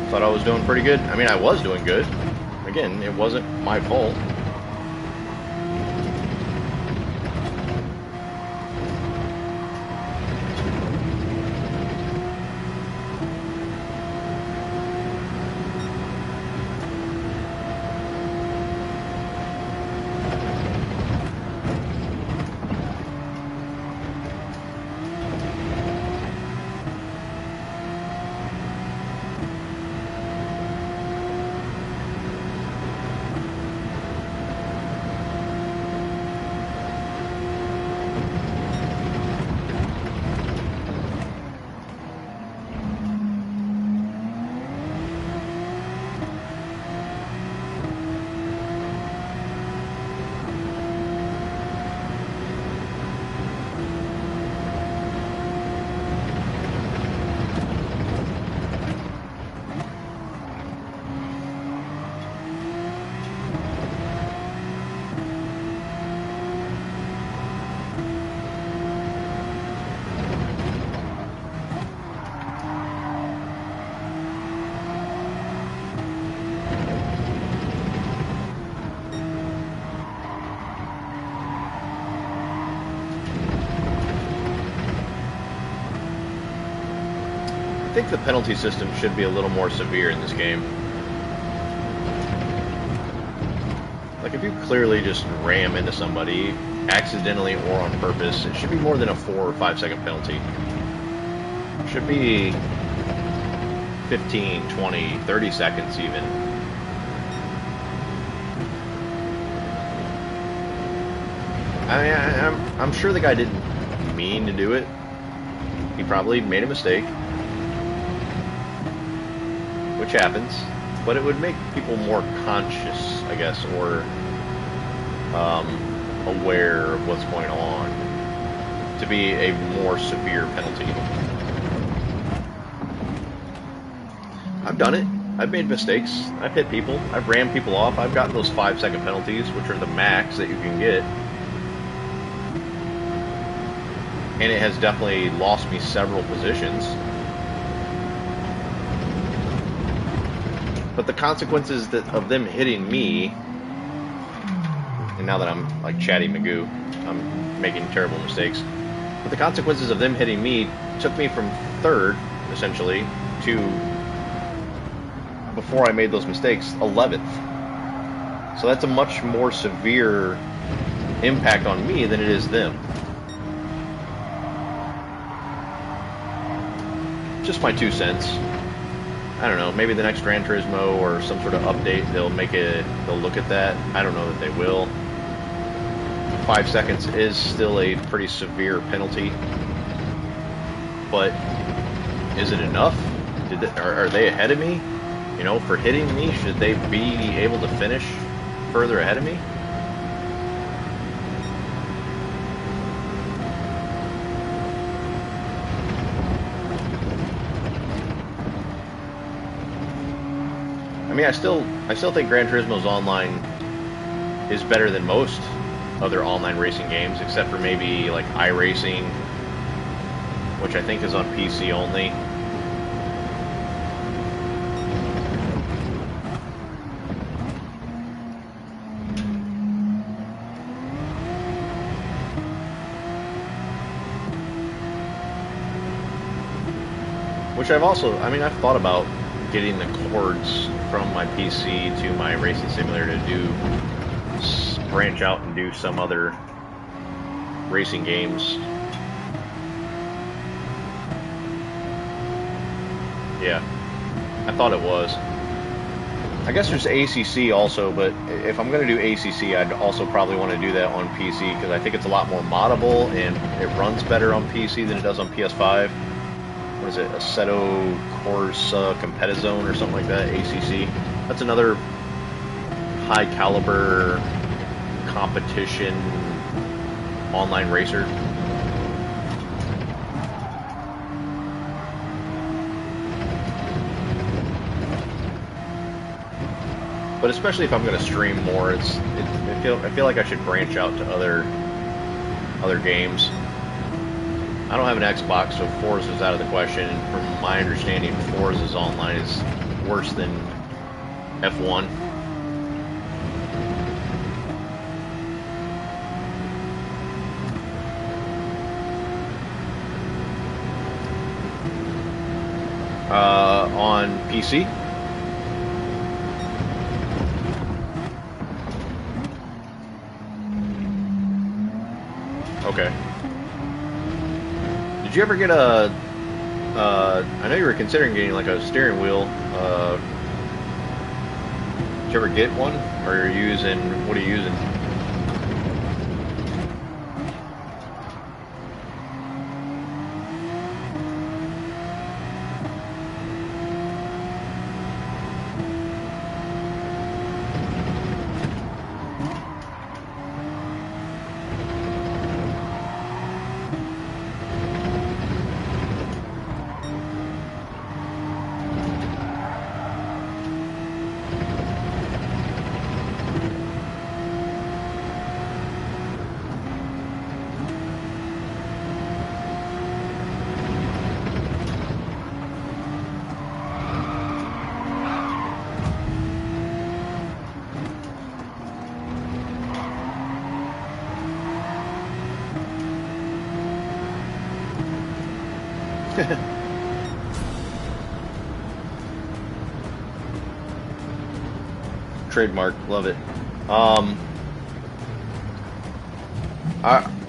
Thought I was doing pretty good. I mean, I was doing good. Again, it wasn't my fault. think the penalty system should be a little more severe in this game. Like, if you clearly just ram into somebody, accidentally or on purpose, it should be more than a 4 or 5 second penalty. It should be 15, 20, 30 seconds even. I mean, I'm sure the guy didn't mean to do it. He probably made a mistake, which happens, but it would make people more conscious, I guess, or aware of what's going on, to be a more severe penalty. I've done it. I've made mistakes. I've hit people. I've rammed people off. I've gotten those 5 second penalties, which are the max that you can get. And it has definitely lost me several positions. But the consequences of them hitting me, and now that I'm like Chatty Magoo, I'm making terrible mistakes, but the consequences of them hitting me took me from 3rd, essentially, to, before I made those mistakes, 11th. So that's a much more severe impact on me than it is them. Just my 2 cents. I don't know, maybe the next Gran Turismo or some sort of update, they'll look at that. I don't know that they will. 5 seconds is still a pretty severe penalty. But is it enough? Are they ahead of me? You know, for hitting me, should they be able to finish further ahead of me? I mean, I still think Gran Turismo's online is better than most other online racing games, except for maybe like iRacing, which I think is on PC only. Which I've thought about getting the cords from my PC to my racing simulator to branch out and do some other racing games. Yeah, I thought it was. I guess there's ACC also, but if I'm going to do ACC, I'd also probably want to do that on PC, because I think it's a lot more moddable and it runs better on PC than it does on PS5. What is it, Assetto Corsa Competizone or something like that, ACC. That's another high caliber competition online racer. But especially if I'm going to stream more, I feel like I should branch out to other games. I don't have an Xbox, so Forza's out of the question. From my understanding, Forza's online is worse than F1. On PC? Okay. Did you ever get a, I know you were considering getting like a steering wheel, did you ever get one? Or are you using, what are you using? trademark. Love it. Um,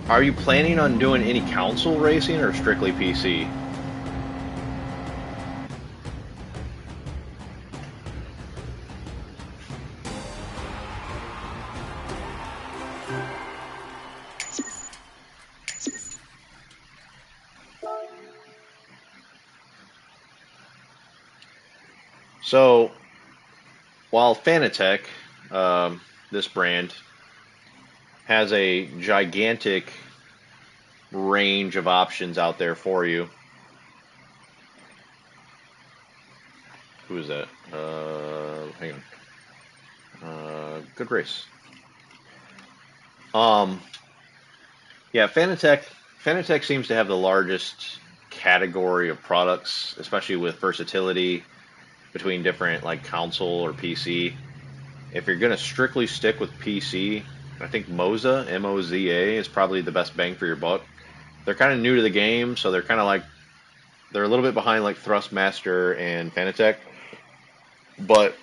are you planning on doing any console racing or strictly PC? So, while Fanatec, this brand, has a gigantic range of options out there for you. Who is that? Hang on. Good race. Yeah, Fanatec seems to have the largest category of products, especially with versatility between different like console or PC. If you're gonna strictly stick with PC, I think Moza, M-O-Z-A, is probably the best bang for your buck. They're kind of new to the game, so they're kind of like they're a little bit behind like Thrustmaster and Fanatec, but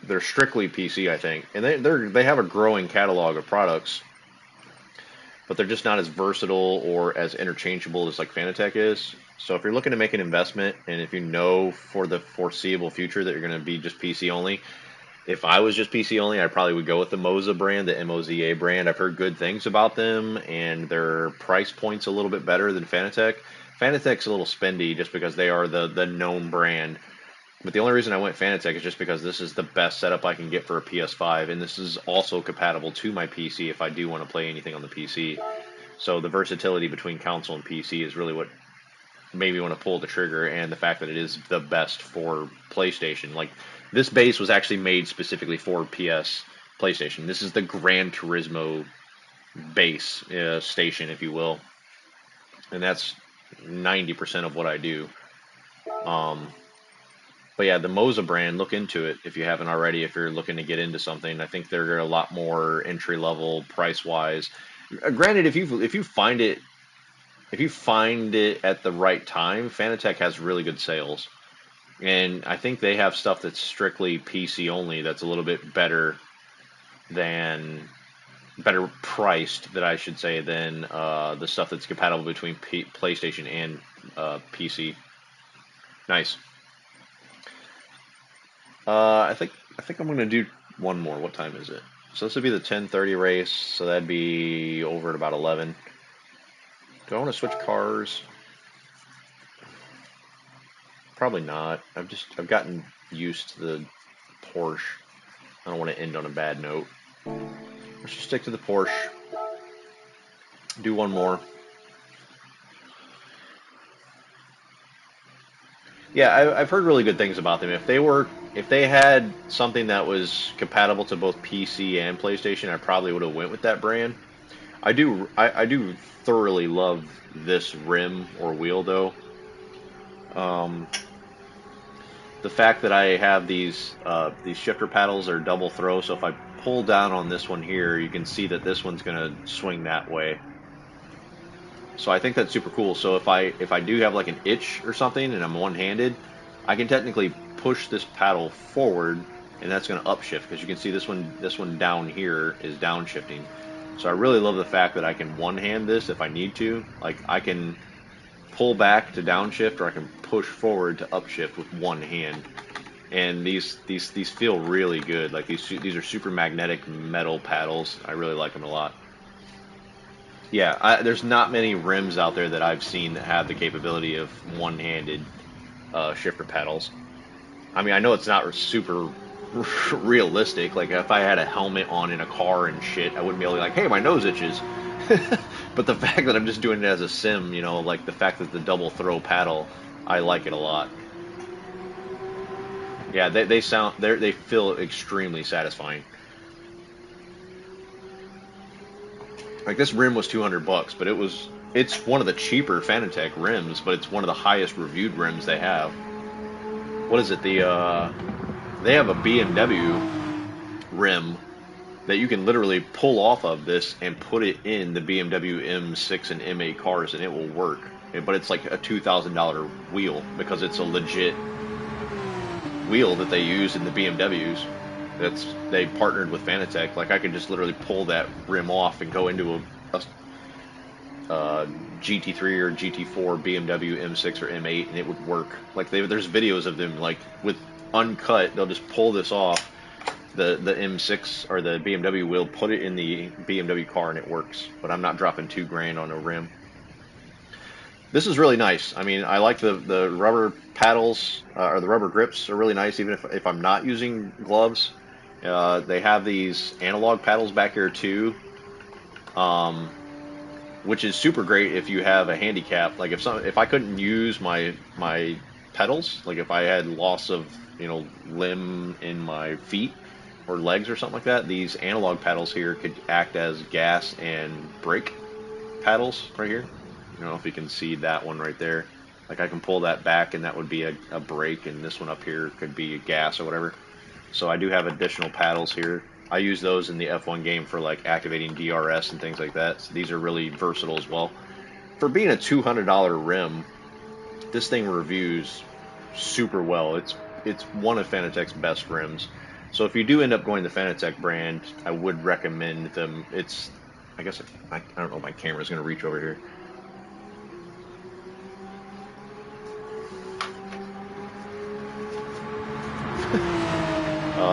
they're strictly PC, I think, and they have a growing catalog of products, but they're just not as versatile or as interchangeable as like Fanatec is. So if you're looking to make an investment, and if you know for the foreseeable future that you're going to be just PC only, if I was just PC only, I probably would go with the Moza brand, the M-O-Z-A brand. I've heard good things about them, and their price point's a little bit better than Fanatec. Fanatec's a little spendy just because they are the known brand. But the only reason I went Fanatec is just because this is the best setup I can get for a PS5, and this is also compatible to my PC if I do want to play anything on the PC. So the versatility between console and PC is really what made me want to pull the trigger, and the fact that it is the best for PlayStation. Like, this base was actually made specifically for PlayStation. This is the Gran Turismo base station, if you will, and that's 90% of what I do. But yeah, the Moza brand, look into it if you haven't already. If you're looking to get into something, I think they're a lot more entry level price wise. Granted, if you find it at the right time, Fanatec has really good sales, and I think they have stuff that's strictly PC only. That's a little bit better priced, that I should say, than the stuff that's compatible between PlayStation and PC. Nice. I think I'm gonna do one more. What time is it? So this would be the 10:30 race. So that'd be over at about 11. Do I want to switch cars? Probably not. I've gotten used to the Porsche. I don't want to end on a bad note. Let's just stick to the Porsche. Do one more. Yeah, I've heard really good things about them. If they had something that was compatible to both PC and PlayStation, I probably would have went with that brand. I do thoroughly love this rim or wheel though. The fact that I have these shifter paddles are double throw, so if I pull down on this one here, you can see that this one's gonna swing that way. So I think that's super cool. So if I do have like an itch or something and I'm one-handed, I can technically push this paddle forward, and that's going to upshift, because you can see this one down here is downshifting. So I really love the fact that I can one-hand this if I need to. Like, I can pull back to downshift, or I can push forward to upshift with one hand. And these feel really good. Like, these are super magnetic metal paddles. I really like them a lot. Yeah, there's not many rims out there that I've seen that have the capability of one-handed shifter paddles. I mean, I know it's not super realistic. Like, if I had a helmet on in a car and shit, I wouldn't be able to be like, hey, my nose itches. But the fact that I'm just doing it as a sim, you know, like the fact that the double throw paddle, I like it a lot. Yeah, they feel extremely satisfying. Like, this rim was $200, but it's one of the cheaper Fanatec rims, but it's one of the highest reviewed rims they have. What is it? They have a BMW rim that you can literally pull off of this and put it in the BMW M6 and M8 cars, and it will work. But it's like a $2,000 wheel, because it's a legit wheel that they use in the BMWs. they partnered with Fanatec. Like I could just literally pull that rim off and go into a GT3 or GT4 BMW M6 or M8, and it would work. Like there's videos of them like with uncut. They'll just pull this off the M6 or the BMW wheel, put it in the BMW car, and it works. But I'm not dropping $2,000 on a rim. This is really nice. I mean, I like the rubber paddles, or the rubber grips are really nice, even if I'm not using gloves. They have these analog paddles back here too, which is super great if you have a handicap. Like if I couldn't use my pedals, like if I had loss of limb in my feet or legs or something like that, these analog paddles here could act as gas and brake paddles right here. I don't know if you can see that one right there. Like I can pull that back and that would be a brake, and this one up here could be a gas or whatever. So I do have additional paddles here. I use those in the F1 game for like activating DRS and things like that. So these are really versatile as well. For being a $200 rim, this thing reviews super well. It's one of Fanatec's best rims. So if you do end up going the Fanatec brand, I would recommend them. I guess I don't know if my camera's going to reach over here.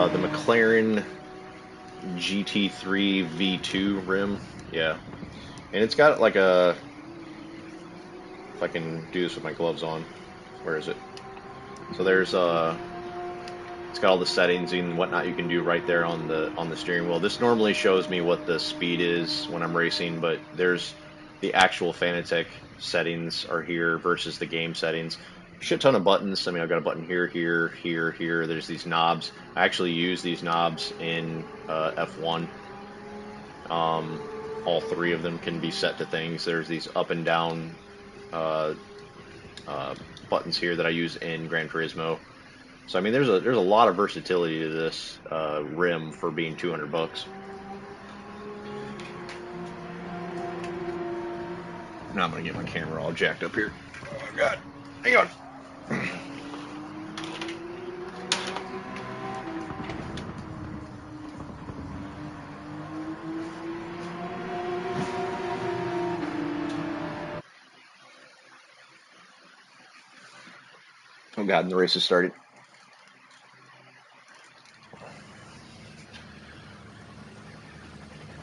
The McLaren GT3 V2 rim, yeah, and it's got like if I can do this with my gloves on, where is it? So there's it's got all the settings and whatnot you can do right there on the steering wheel. This normally shows me what the speed is when I'm racing, but there's the actual Fanatec settings are here versus the game settings. Shit ton of buttons. I mean, I've got a button here, here, here, here. There's these knobs. I actually use these knobs in F1. All three of them can be set to things. There's these up and down buttons here that I use in Gran Turismo. So I mean, there's a lot of versatility to this rim for being $200. Now I'm gonna get my camera all jacked up here. Oh God, hang on. Oh God, the race has started.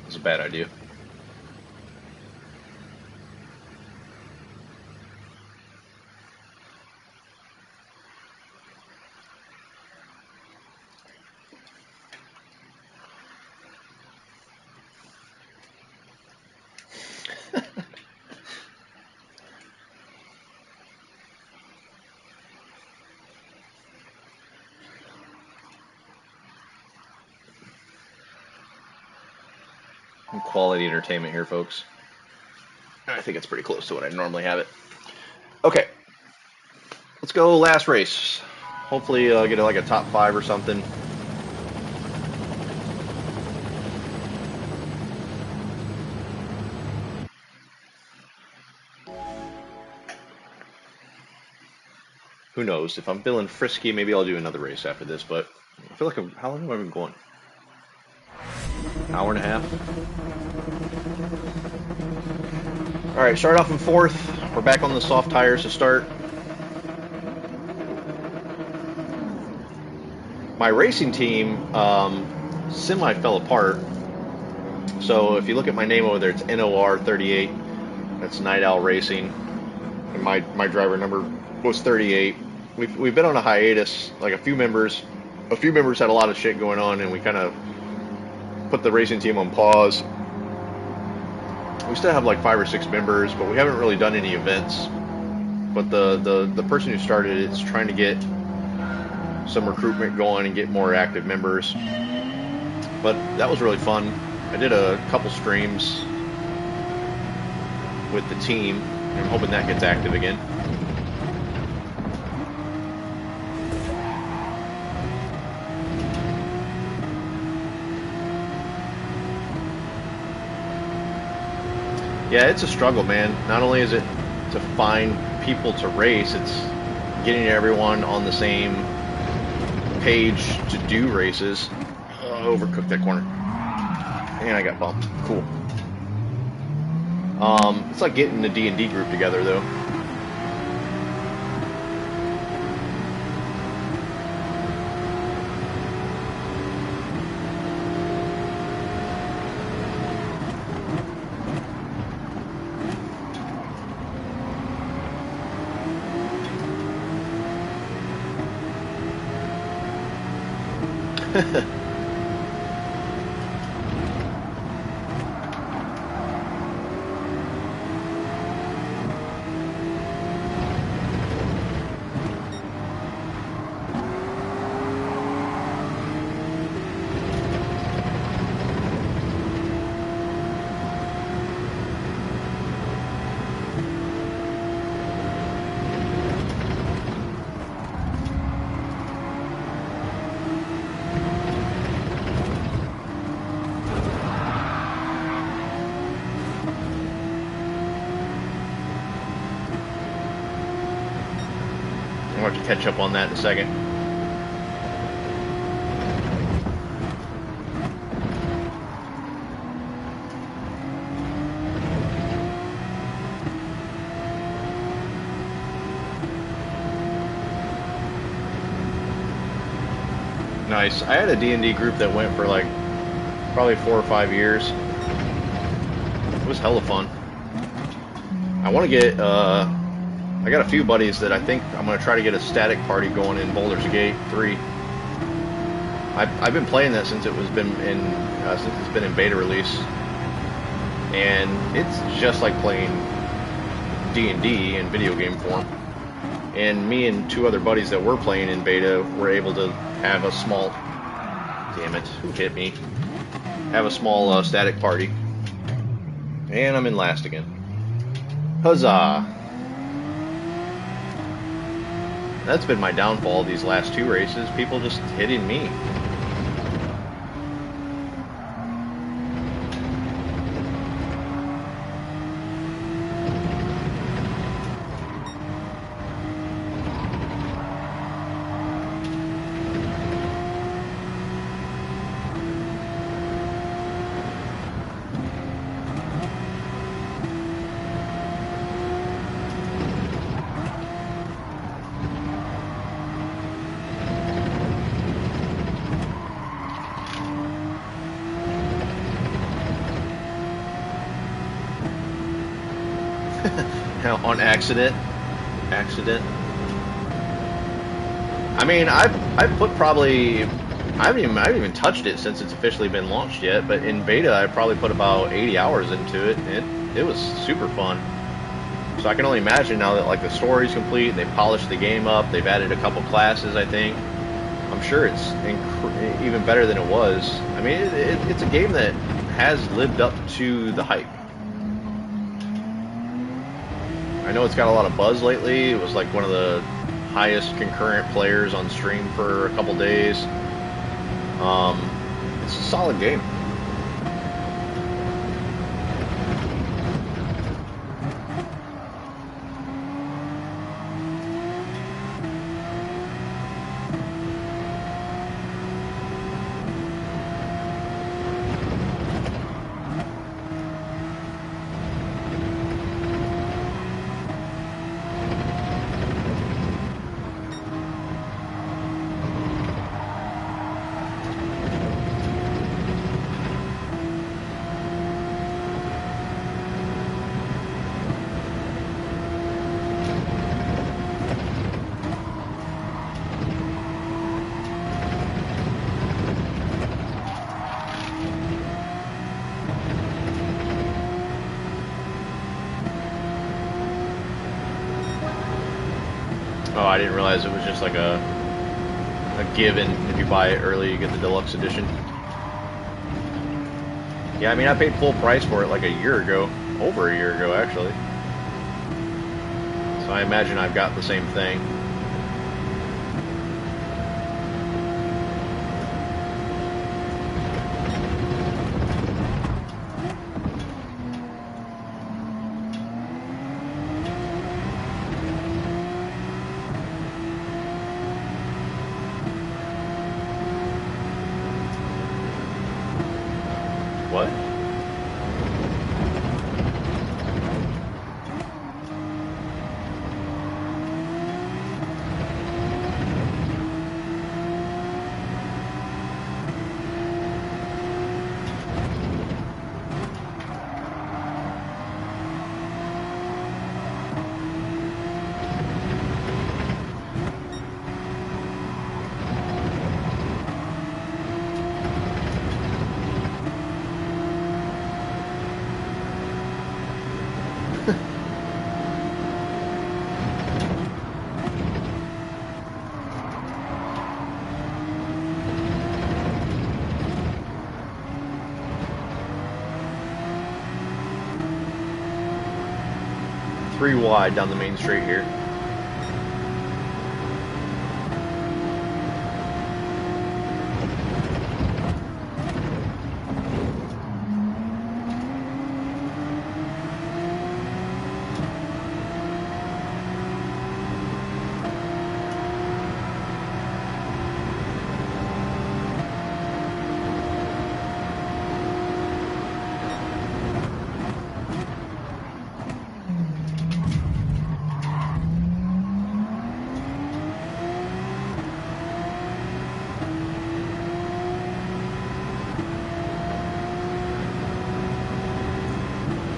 It's a bad idea. Quality entertainment here, folks. I think it's pretty close to what I normally have it. Okay, let's go last race. Hopefully I'll get like a top 5 or something. Who knows? If I'm feeling frisky, maybe I'll do another race after this, but I feel like how long have I been going? Hour and a half. Alright, start off in 4th. We're back on the soft tires to start. My racing team semi fell apart. So if you look at my name over there, it's NOR38. That's Night Owl Racing. And my driver number was 38. We've been on a hiatus. Like a few members had a lot of shit going on, and we kind of put the racing team on pause. We still have like 5 or 6 members, but we haven't really done any events. But the person who started it is trying to get some recruitment going and get more active members. But that was really fun. I did a couple streams with the team. I'm hoping that gets active again. Yeah, it's a struggle, man. Not only is it to find people to race, it's getting everyone on the same page to do races. overcooked that corner. And I got bumped. Cool. It's like getting the D&D group together, though. I'll have to catch up on that in a second. Nice. I had a D&D group that went for like probably 4 or 5 years. It was hella fun. I want to get I got a few buddies that I think I'm going to try to get a static party going in Baldur's Gate 3. I've been playing that since it's been in beta release, and it's just like playing D&D in video game form. And me and 2 other buddies that were playing in beta were able to have a small, damn it, who hit me? Have a small static party, and I'm in last again. Huzzah! That's been my downfall these last 2 races, people just hitting me. On accident. I mean, I've put probably, I haven't even touched it since it's officially been launched yet, but in beta I probably put about 80 hours into it, and it was super fun. So I can only imagine now that like the story's complete, they polished the game up, they've added a couple classes, I think. I'm sure it's even better than it was. I mean, it's a game that has lived up to the hype. I know it's got a lot of buzz lately. It was like one of the highest concurrent players on stream for a couple days. It's a solid game. Oh, I didn't realize it was just like a given. If you buy it early, you get the deluxe edition. Yeah, I mean, I paid full price for it like a year ago. Over a year ago, actually. So I imagine I've got the same thing. What? Three wide down the main straight here.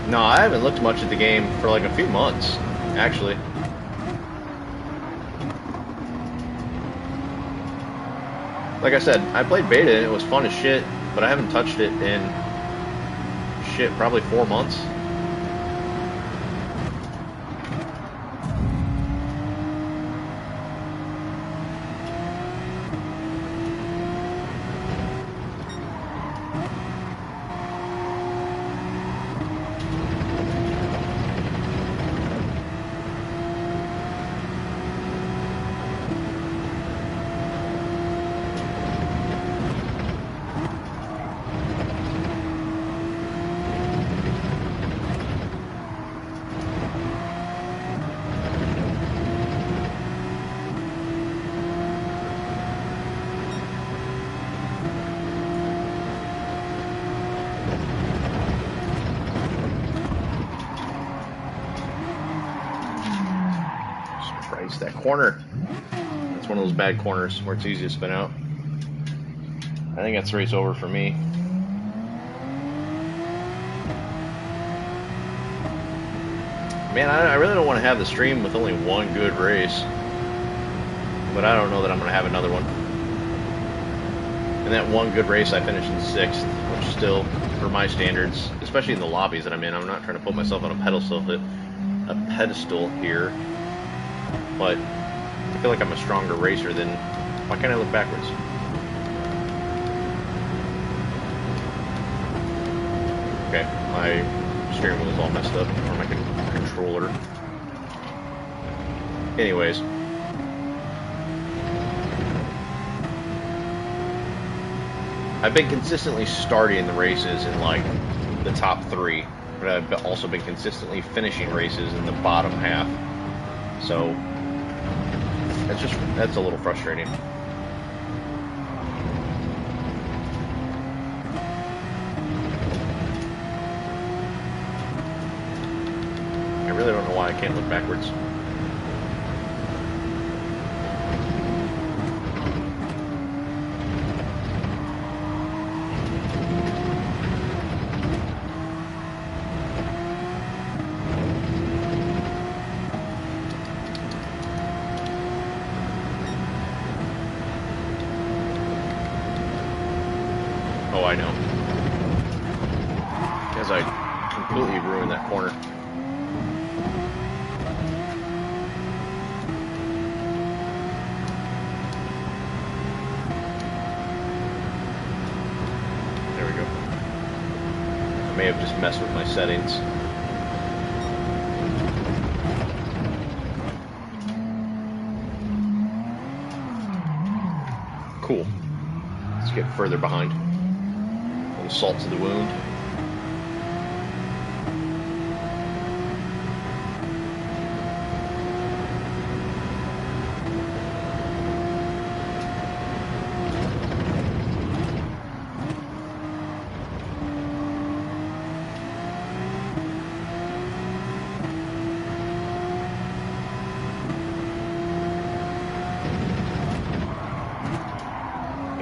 No, I haven't looked much at the game for like a few months, actually. Like I said, I played beta and it was fun as shit, but I haven't touched it in shit, probably 4 months. That corner, that's one of those bad corners where it's easy to spin out. I think that's race over for me. Man, I really don't want to have the stream with only one good race, but I don't know that I'm going to have another one. And that one good race I finished in 6th, which still, for my standards, especially in the lobbies that I'm in, I'm not trying to put myself on a pedestal here. But I feel like I'm a stronger racer than... Why can't I look backwards? Okay, my steering wheel is all messed up, or my controller. Anyways. I've been consistently starting the races in like the top 3, but I've also been consistently finishing races in the bottom half. So that's a little frustrating. I really don't know why I can't look backwards. Oh, I know. Because I completely ruined that corner. There we go. I may have just messed with my settings. Cool. Let's get further behind. Salt to the wound.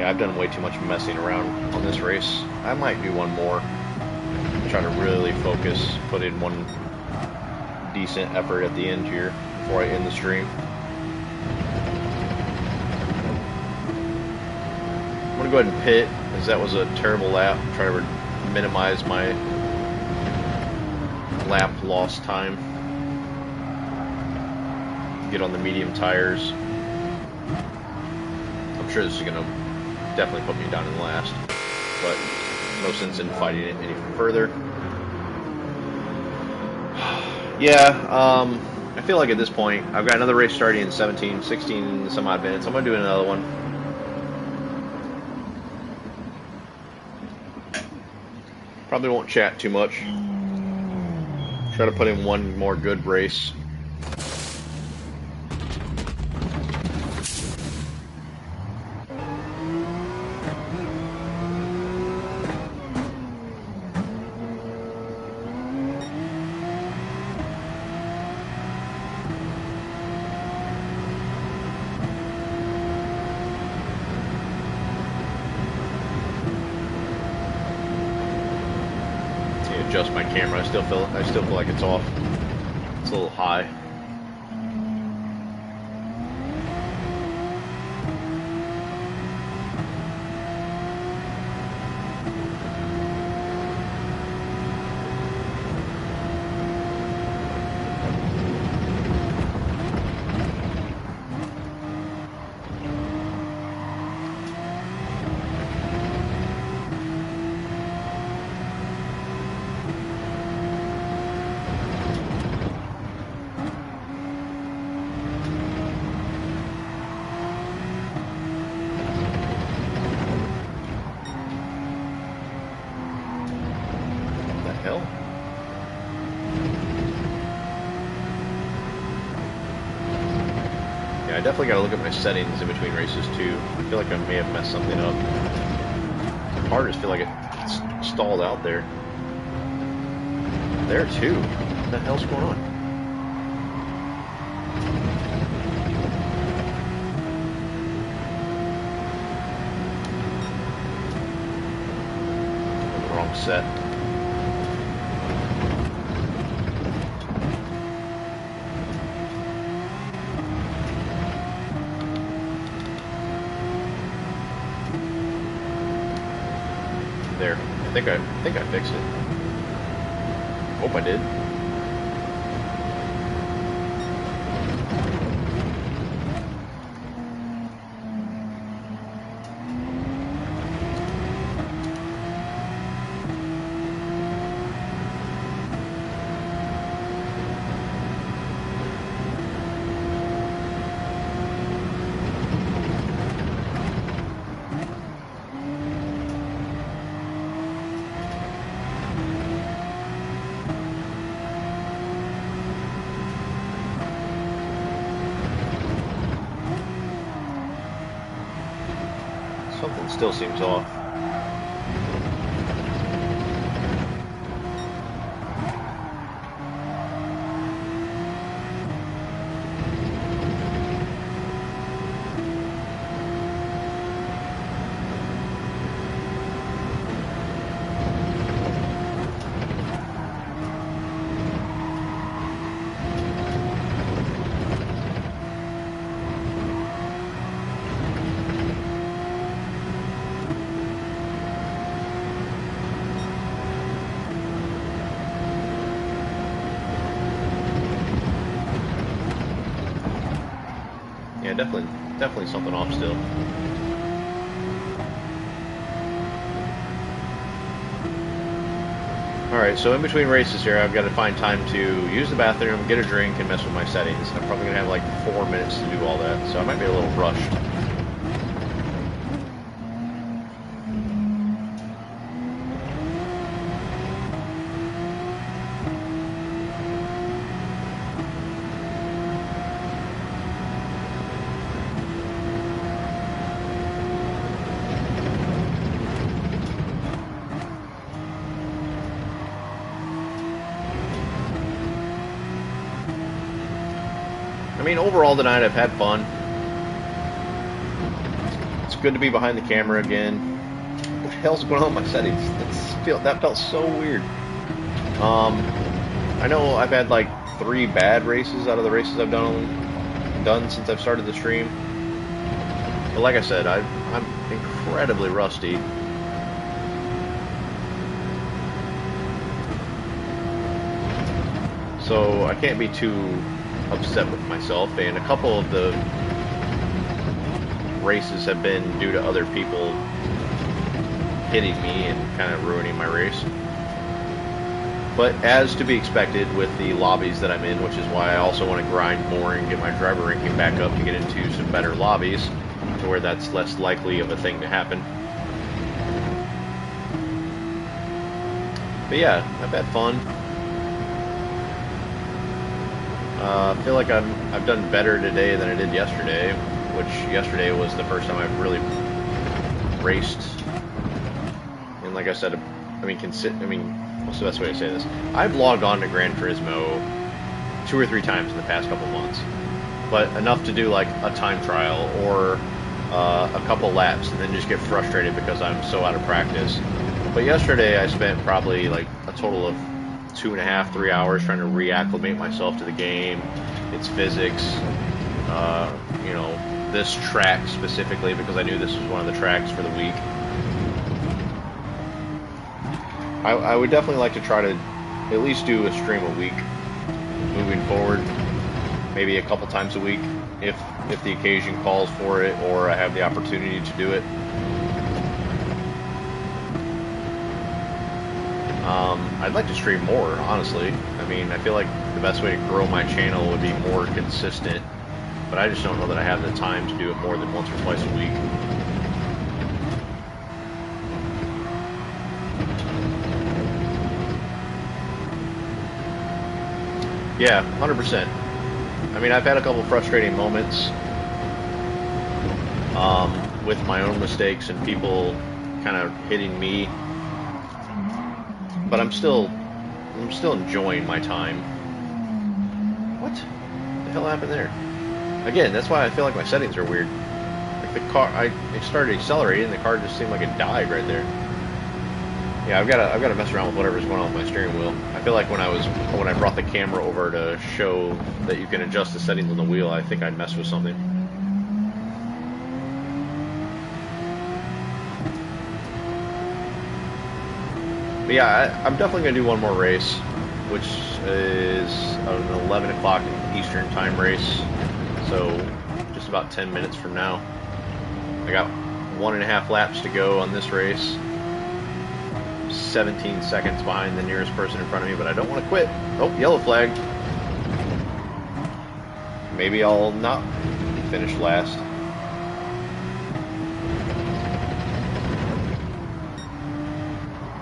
Yeah, I've done way too much messing around on this race. I might do one more. Try to really focus, put in one decent effort at the end here before I end the stream. I'm going to go ahead and pit, as that was a terrible lap. Try to minimize my lap loss time. Get on the medium tires. I'm sure this is going to definitely put me down in last, but no sense in fighting it any further. Yeah, I feel like at this point, I've got another race starting in 16 some odd minutes. I'm going to do another one. Probably won't chat too much. Try to put in one more good race. Adjust my camera. I still feel like it's off. It's a little high. I definitely got to look at my settings in between races too. I feel like I may have messed something up. I just feel like it's stalled out there. There too. What the hell's going on? Wrong set. There. I think I fixed it. Hope I did. Something still seems off. Yeah, definitely something off still. Alright, so in between races here, I've got to find time to use the bathroom, get a drink, and mess with my settings. I'm probably going to have like 4 minutes to do all that, so I might be a little rushed. I mean, overall tonight I've had fun. It's good to be behind the camera again. What the hell's going on with my settings? That felt so weird. I know I've had like 3 bad races out of the races I've done since I've started the stream. But like I said, I'm incredibly rusty. So I can't be too upset with myself, and a couple of the races have been due to other people hitting me and kind of ruining my race. But as to be expected with the lobbies that I'm in, which is why I also want to grind more and get my driver ranking back up to get into some better lobbies, to where that's less likely of a thing to happen. But yeah, I've had fun. I feel like I've done better today than I did yesterday, which yesterday was the first time I've really raced. And like I said, what's the best way to say this? I've logged on to Gran Turismo 2 or 3 times in the past couple months, but enough to do like a time trial or a couple laps and then just get frustrated because I'm so out of practice. But yesterday I spent probably like a total of 2.5, 3 hours trying to reacclimate myself to the game, its physics, you know, this track specifically, because I knew this was one of the tracks for the week. I would definitely like to try to at least do a stream a week moving forward, maybe a couple times a week if the occasion calls for it or I have the opportunity to do it. I'd like to stream more, honestly. I mean, I feel like the best way to grow my channel would be more consistent, but I just don't know that I have the time to do it more than once or twice a week. Yeah, 100%. I mean, I've had a couple frustrating moments with my own mistakes and people kind of hitting me, but I'm still enjoying my time. What the hell happened there? Again, that's why I feel like my settings are weird. Like the car, I started accelerating, and the car just seemed like it died right there. Yeah, I've got to mess around with whatever's going on with my steering wheel. I feel like when I brought the camera over to show that you can adjust the settings on the wheel, I think I messed with something. But yeah, I'm definitely going to do one more race, which is an 11 o'clock Eastern time race, so just about 10 minutes from now. I got 1.5 laps to go on this race. 17 seconds behind the nearest person in front of me, but I don't want to quit. Oh, yellow flag. Maybe I'll not finish last.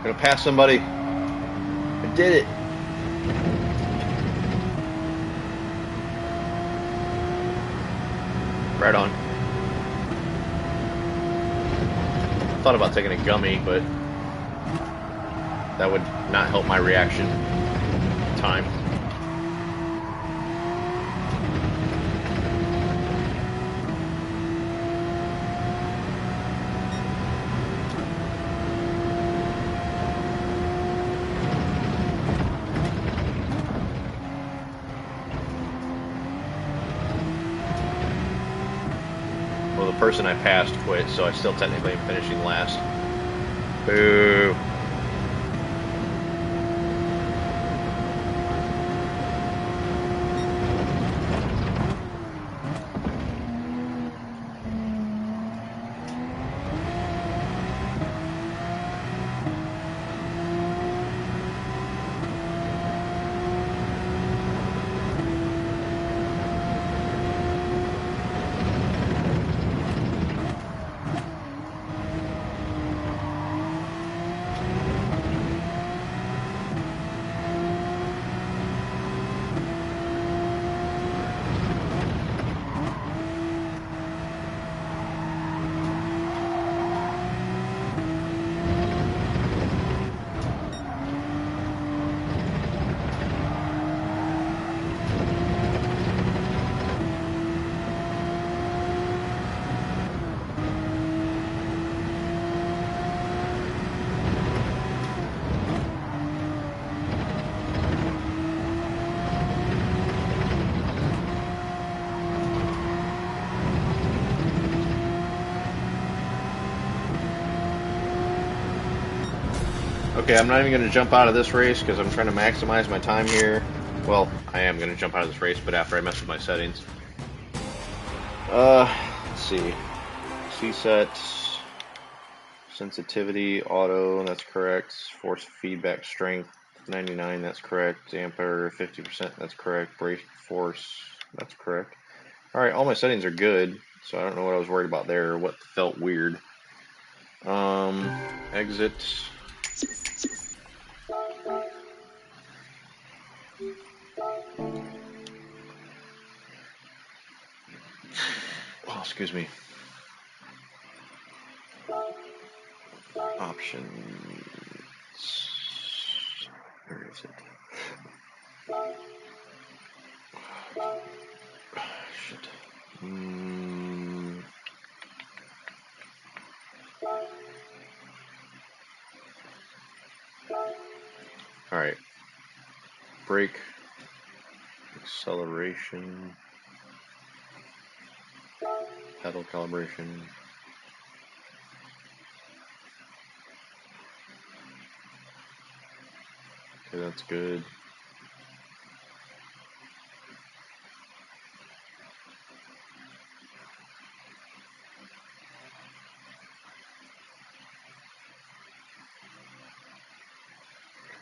Gonna pass somebody. I did it. Right on. Thought about taking a gummy, but that would not help my reaction time. Well, the person I passed quit, so I still technically am finishing last. Boo. Okay, I'm not even going to jump out of this race because I'm trying to maximize my time here. Well, I am going to jump out of this race, but after I mess with my settings. Let's see. CSET, sensitivity, auto, that's correct. Force feedback strength, 99, that's correct. Ampere, 50%, that's correct. Brake force, that's correct. Alright, all my settings are good, so I don't know what I was worried about there or what felt weird. Exit. Oh, excuse me. Options. Where is it? Shit. Alright. Brake. Acceleration. Pedal calibration. Okay, that's good.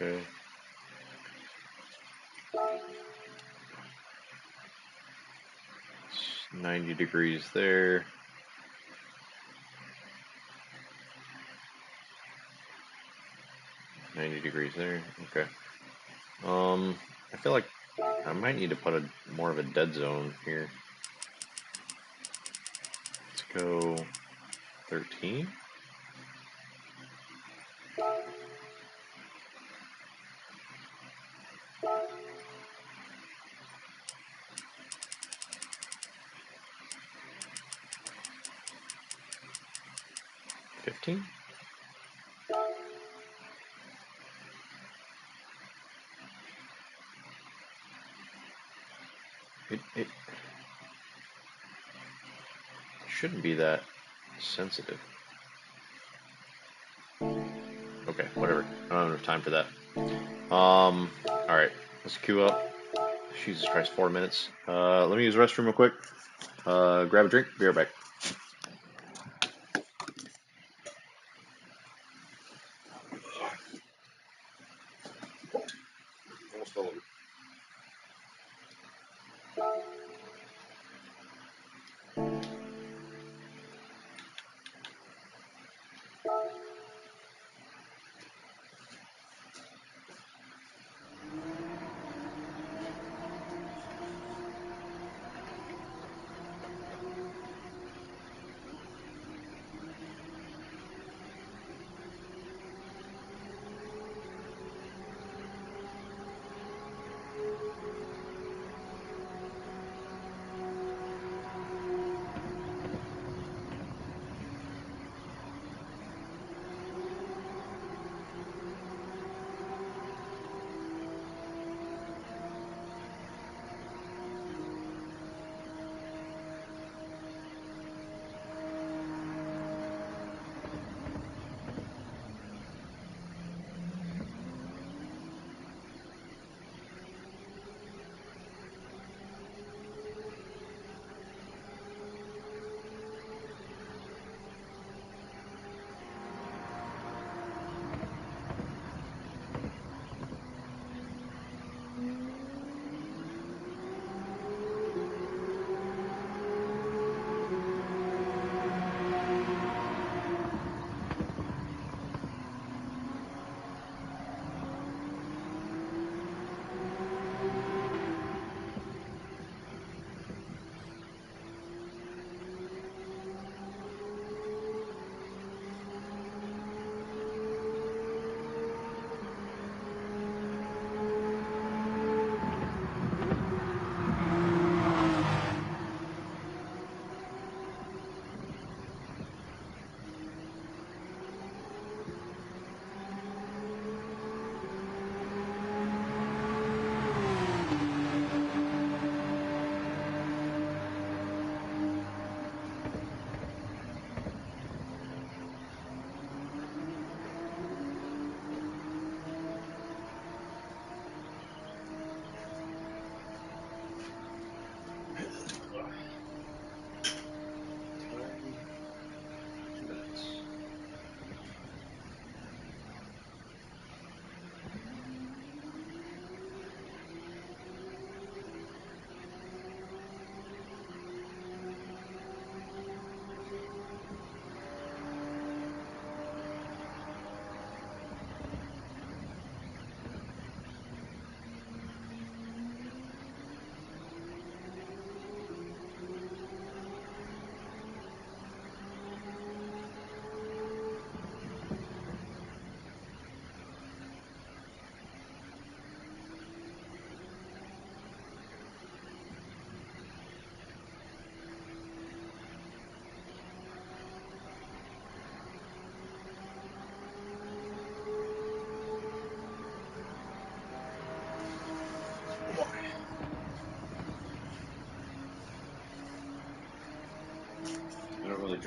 Okay. 90 degrees there. $90 there. Okay. I feel like I might need to put more of a dead zone here. Let's go 13. $15. It shouldn't be that sensitive. Okay, whatever. I don't have enough time for that. Alright, let's queue up. Jesus Christ, 4 minutes. Let me use the restroom real quick. Grab a drink, be right back. Almost fell over.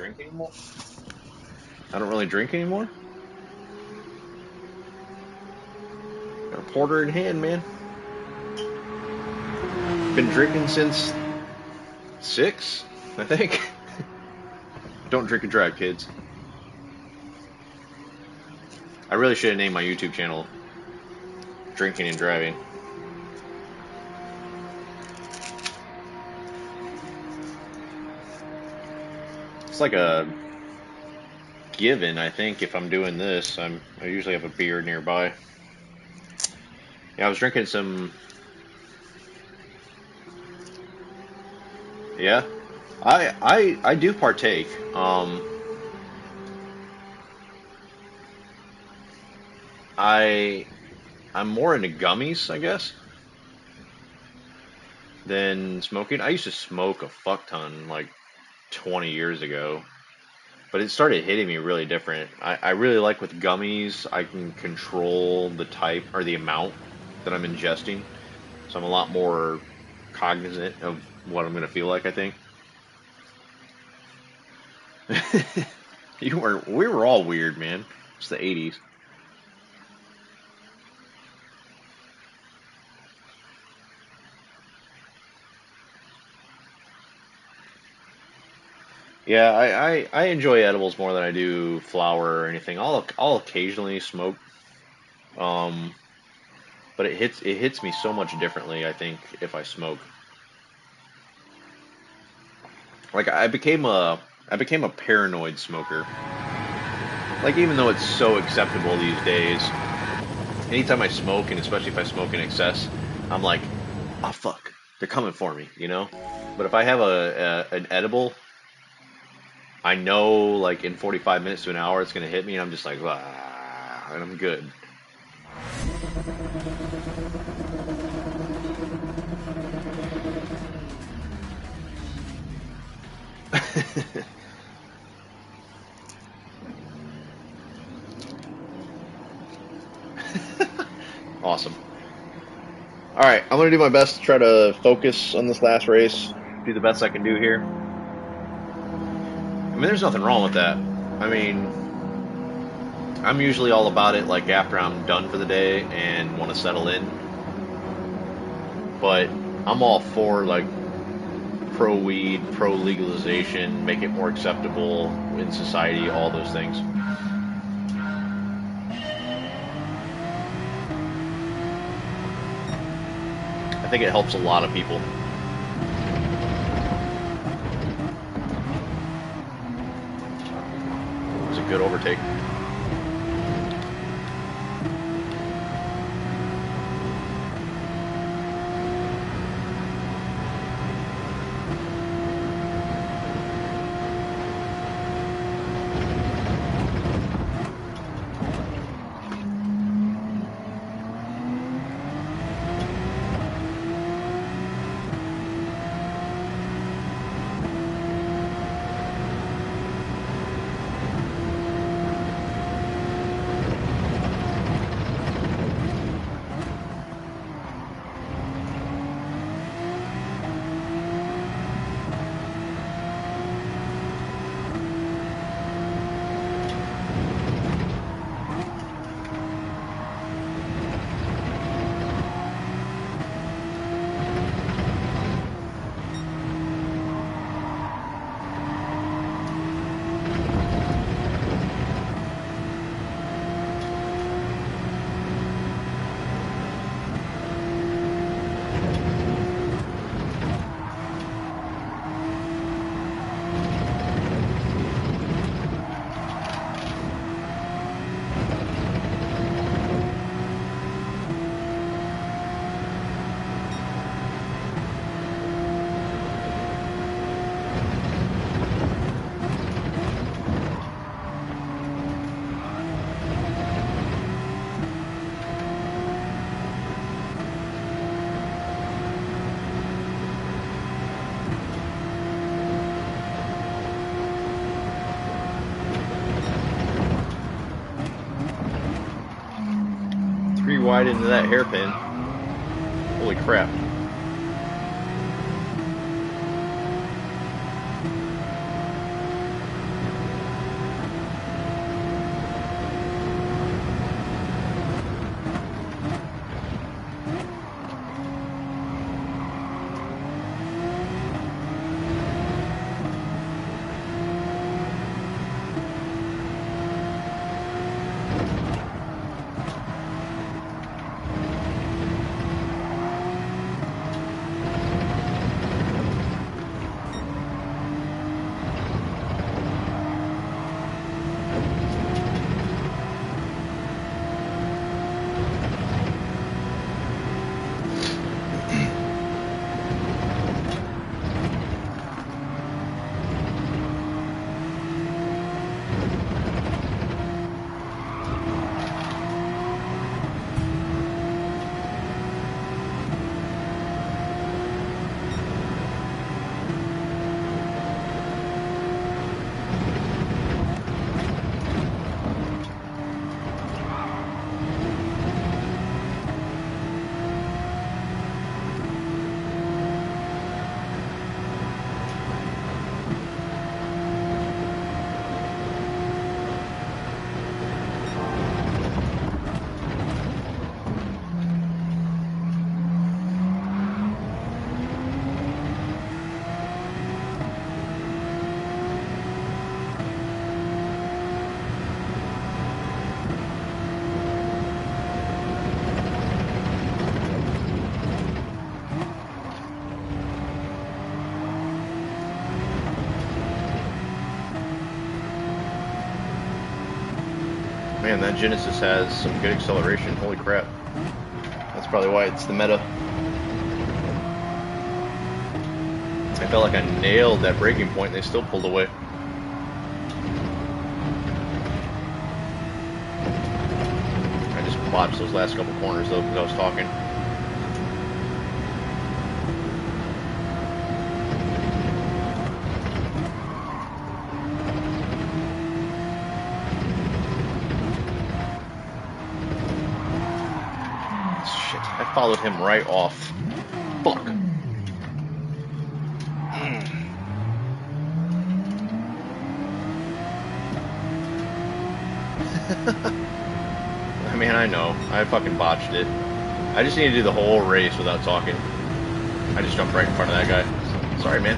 drink anymore. I don't really drink anymore. Got a porter in hand, man. Been drinking since 6, I think. Don't drink and drive, kids. I really should have named my YouTube channel Drinking and Driving. It's like a given, I think, if I'm doing this. I usually have a beer nearby. Yeah, I was drinking some. Yeah, I do partake. I'm more into gummies, I guess, than smoking. I used to smoke a fuck ton like 20 years ago, but it started hitting me really different. I really like with gummies, I can control the type or the amount that I'm ingesting, so I'm a lot more cognizant of what I'm going to feel like, I think. We were all weird, man. It's the 80s. Yeah, I enjoy edibles more than I do flour or anything. I'll occasionally smoke, um, but it hits me so much differently, I think, if I smoke. Like I became a paranoid smoker. Like even though it's so acceptable these days, anytime I smoke, and especially if I smoke in excess, I'm like, oh fuck, they're coming for me, you know? But if I have an edible, I know like in 45 minutes to an hour it's gonna hit me, and I'm just like, ah, and I'm good. Awesome. All right, I'm gonna do my best to try to focus on this last race. Do the best I can do here. I mean, there's nothing wrong with that. I mean, I'm usually all about it like after I'm done for the day and want to settle in. But I'm all for like pro weed, pro legalization, make it more acceptable in society, all those things. I think it helps a lot of people. It was a good overtake. Wide into that hairpin. Holy crap. Man, that Genesis has some good acceleration. Holy crap. That's probably why it's the meta. I felt like I nailed that braking point and they still pulled away. I just botched those last couple corners though because I was talking. I followed him right off. Fuck. I mean, I know. I fucking botched it. I just need to do the whole race without talking. I just jumped right in front of that guy. Sorry, man.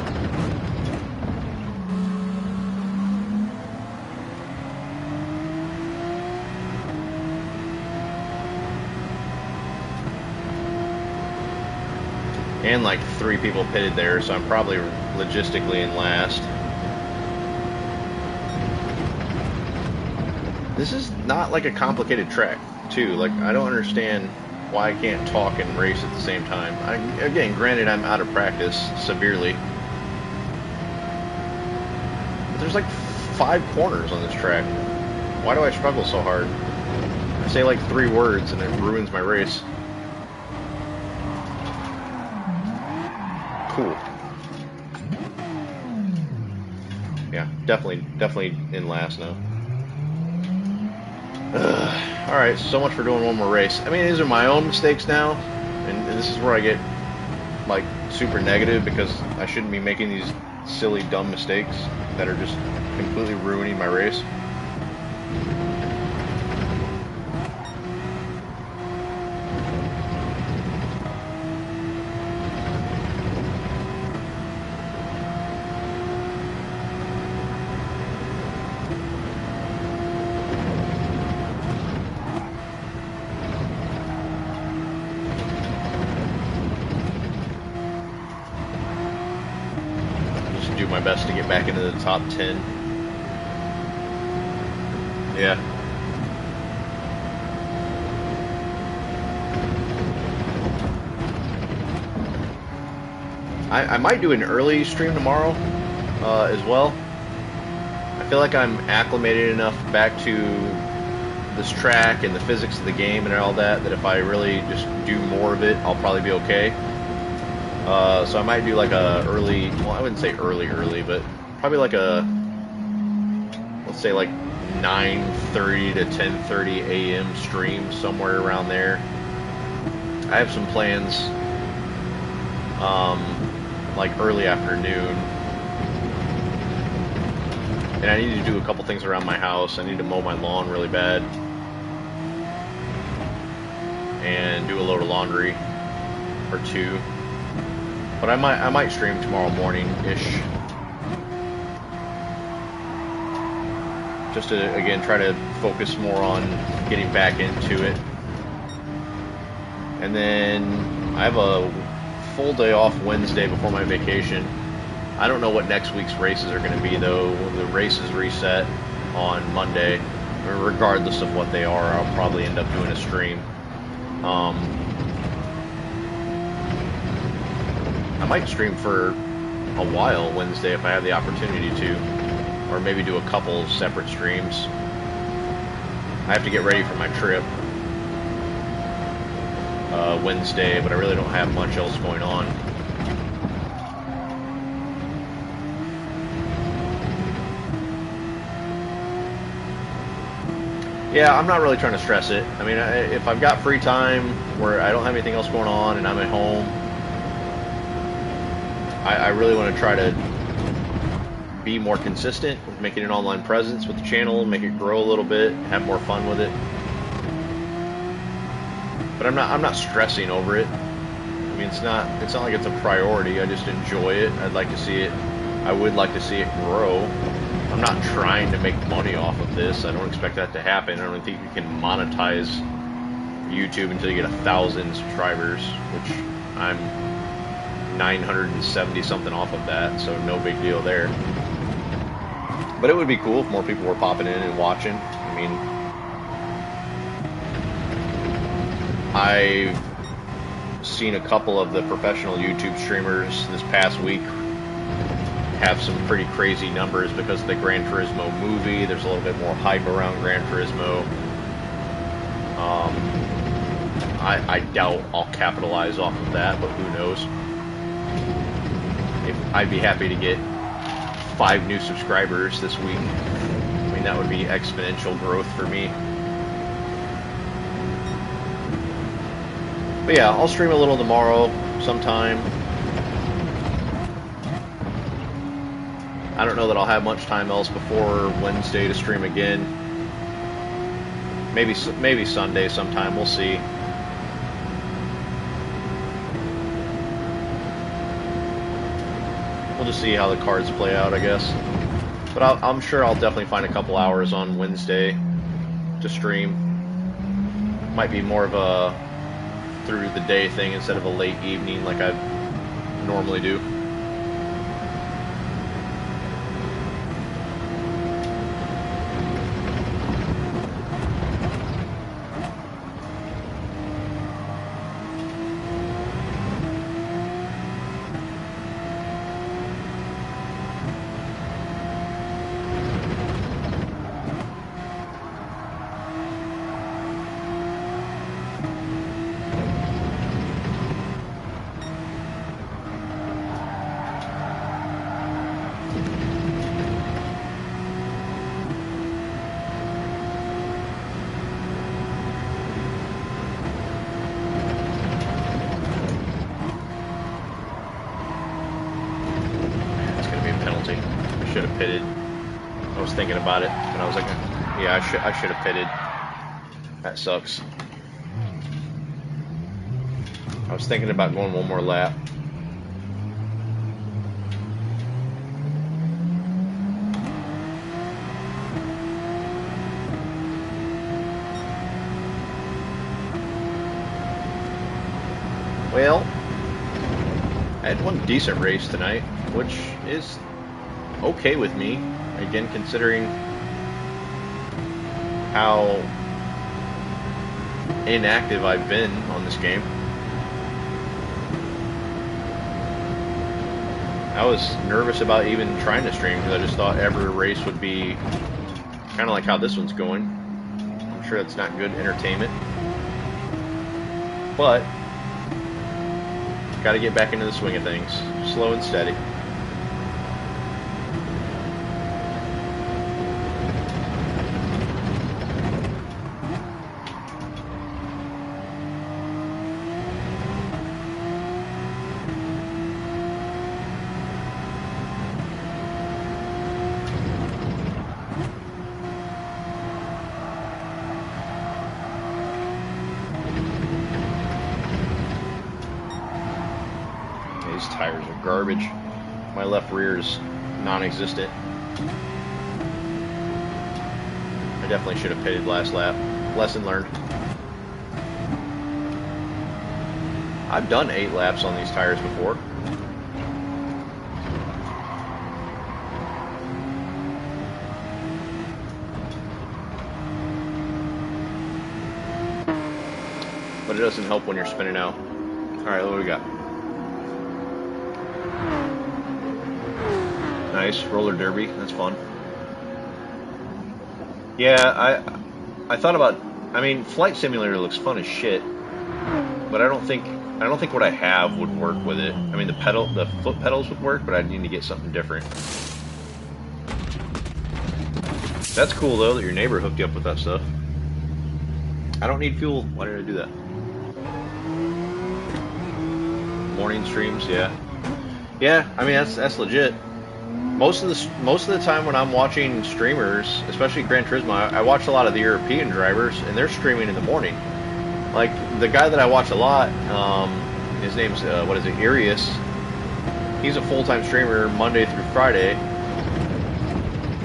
And like 3 people pitted there, so I'm probably logistically in last. This is not like a complicated track, too. Like, I don't understand why I can't talk and race at the same time. Again, granted, I'm out of practice severely. But there's like 5 corners on this track. Why do I struggle so hard? I say like 3 words and it ruins my race. Cool. Yeah, definitely in last now. Alright, so much for doing one more race. I mean, these are my own mistakes now, and this is where I get, like, super negative, because I shouldn't be making these silly, dumb mistakes that are just completely ruining my race. Do my best to get back into the top 10. Yeah. I might do an early stream tomorrow as well. I feel like I'm acclimated enough back to this track and the physics of the game and all that if I really just do more of it, I'll probably be okay. So I might do like a early, well, I wouldn't say early, but probably like a, let's say like 9:30 to 10:30 a.m. stream, somewhere around there. I have some plans, like early afternoon, and I need to do a couple things around my house. I need to mow my lawn really bad, and do a load of laundry or 2. But I might stream tomorrow morning-ish. Just to, again, try to focus more on getting back into it. And then I have a full day off Wednesday before my vacation. I don't know what next week's races are going to be, though. The races reset on Monday. Regardless of what they are, I'll probably end up doing a stream. I might stream for a while Wednesday if I have the opportunity to, or maybe do a couple separate streams. I have to get ready for my trip Wednesday, but I really don't have much else going on. Yeah, I'm not really trying to stress it. I mean, if I've got free time where I don't have anything else going on and I'm at home, I really want to try to be more consistent with making an online presence with the channel, make it grow a little bit, have more fun with it. But I'm not stressing over it. I mean, it's not like it's a priority. I just enjoy it. I'd like to see it. I would like to see it grow. I'm not trying to make money off of this. I don't expect that to happen. I don't think you can monetize YouTube until you get 1,000 subscribers, which I'm 970 something off of that, so no big deal there. But it would be cool if more people were popping in and watching. I mean, I've seen a couple of the professional YouTube streamers this past week have some pretty crazy numbers because of the Gran Turismo movie. There's a little bit more hype around Gran Turismo. I doubt I'll capitalize off of that, but who knows? I'd be happy to get 5 new subscribers this week. I mean, that would be exponential growth for me. But yeah, I'll stream a little tomorrow sometime. I don't know that I'll have much time else before Wednesday to stream again. Maybe Sunday sometime, we'll see. We'll just see how the cards play out, I guess. But I'm sure I'll definitely find a couple hours on Wednesday to stream. Might be more of a through the day thing instead of a late evening like I normally do. Should have pitted. I was thinking about it, and I was like, yeah, I should have pitted. That sucks. I was thinking about going one more lap. Well, I had one decent race tonight, which is okay with me, again, considering how inactive I've been on this game. I was nervous about even trying to stream because I just thought every race would be kind of like how this one's going. I'm sure that's not good entertainment, but got to get back into the swing of things, slow and steady. These tires are garbage. My left rear is non-existent. I definitely should have pitted last lap. Lesson learned. I've done 8 laps on these tires before. But it doesn't help when you're spinning out. Alright, what do we got? Nice, roller derby, that's fun. Yeah, I thought about, I mean, Flight Simulator looks fun as shit, but I don't think what I have would work with it. I mean, the foot pedals would work, but I need to get something different. That's cool though that your neighbor hooked you up with that stuff. I don't need fuel. Why did I do that? Morning streams, yeah. Yeah, I mean that's legit. Most of the time when I'm watching streamers, especially Gran Turismo, I watch a lot of the European drivers, and they're streaming in the morning. Like the guy that I watch a lot, his name's what is it, Arius. He's a full-time streamer Monday through Friday,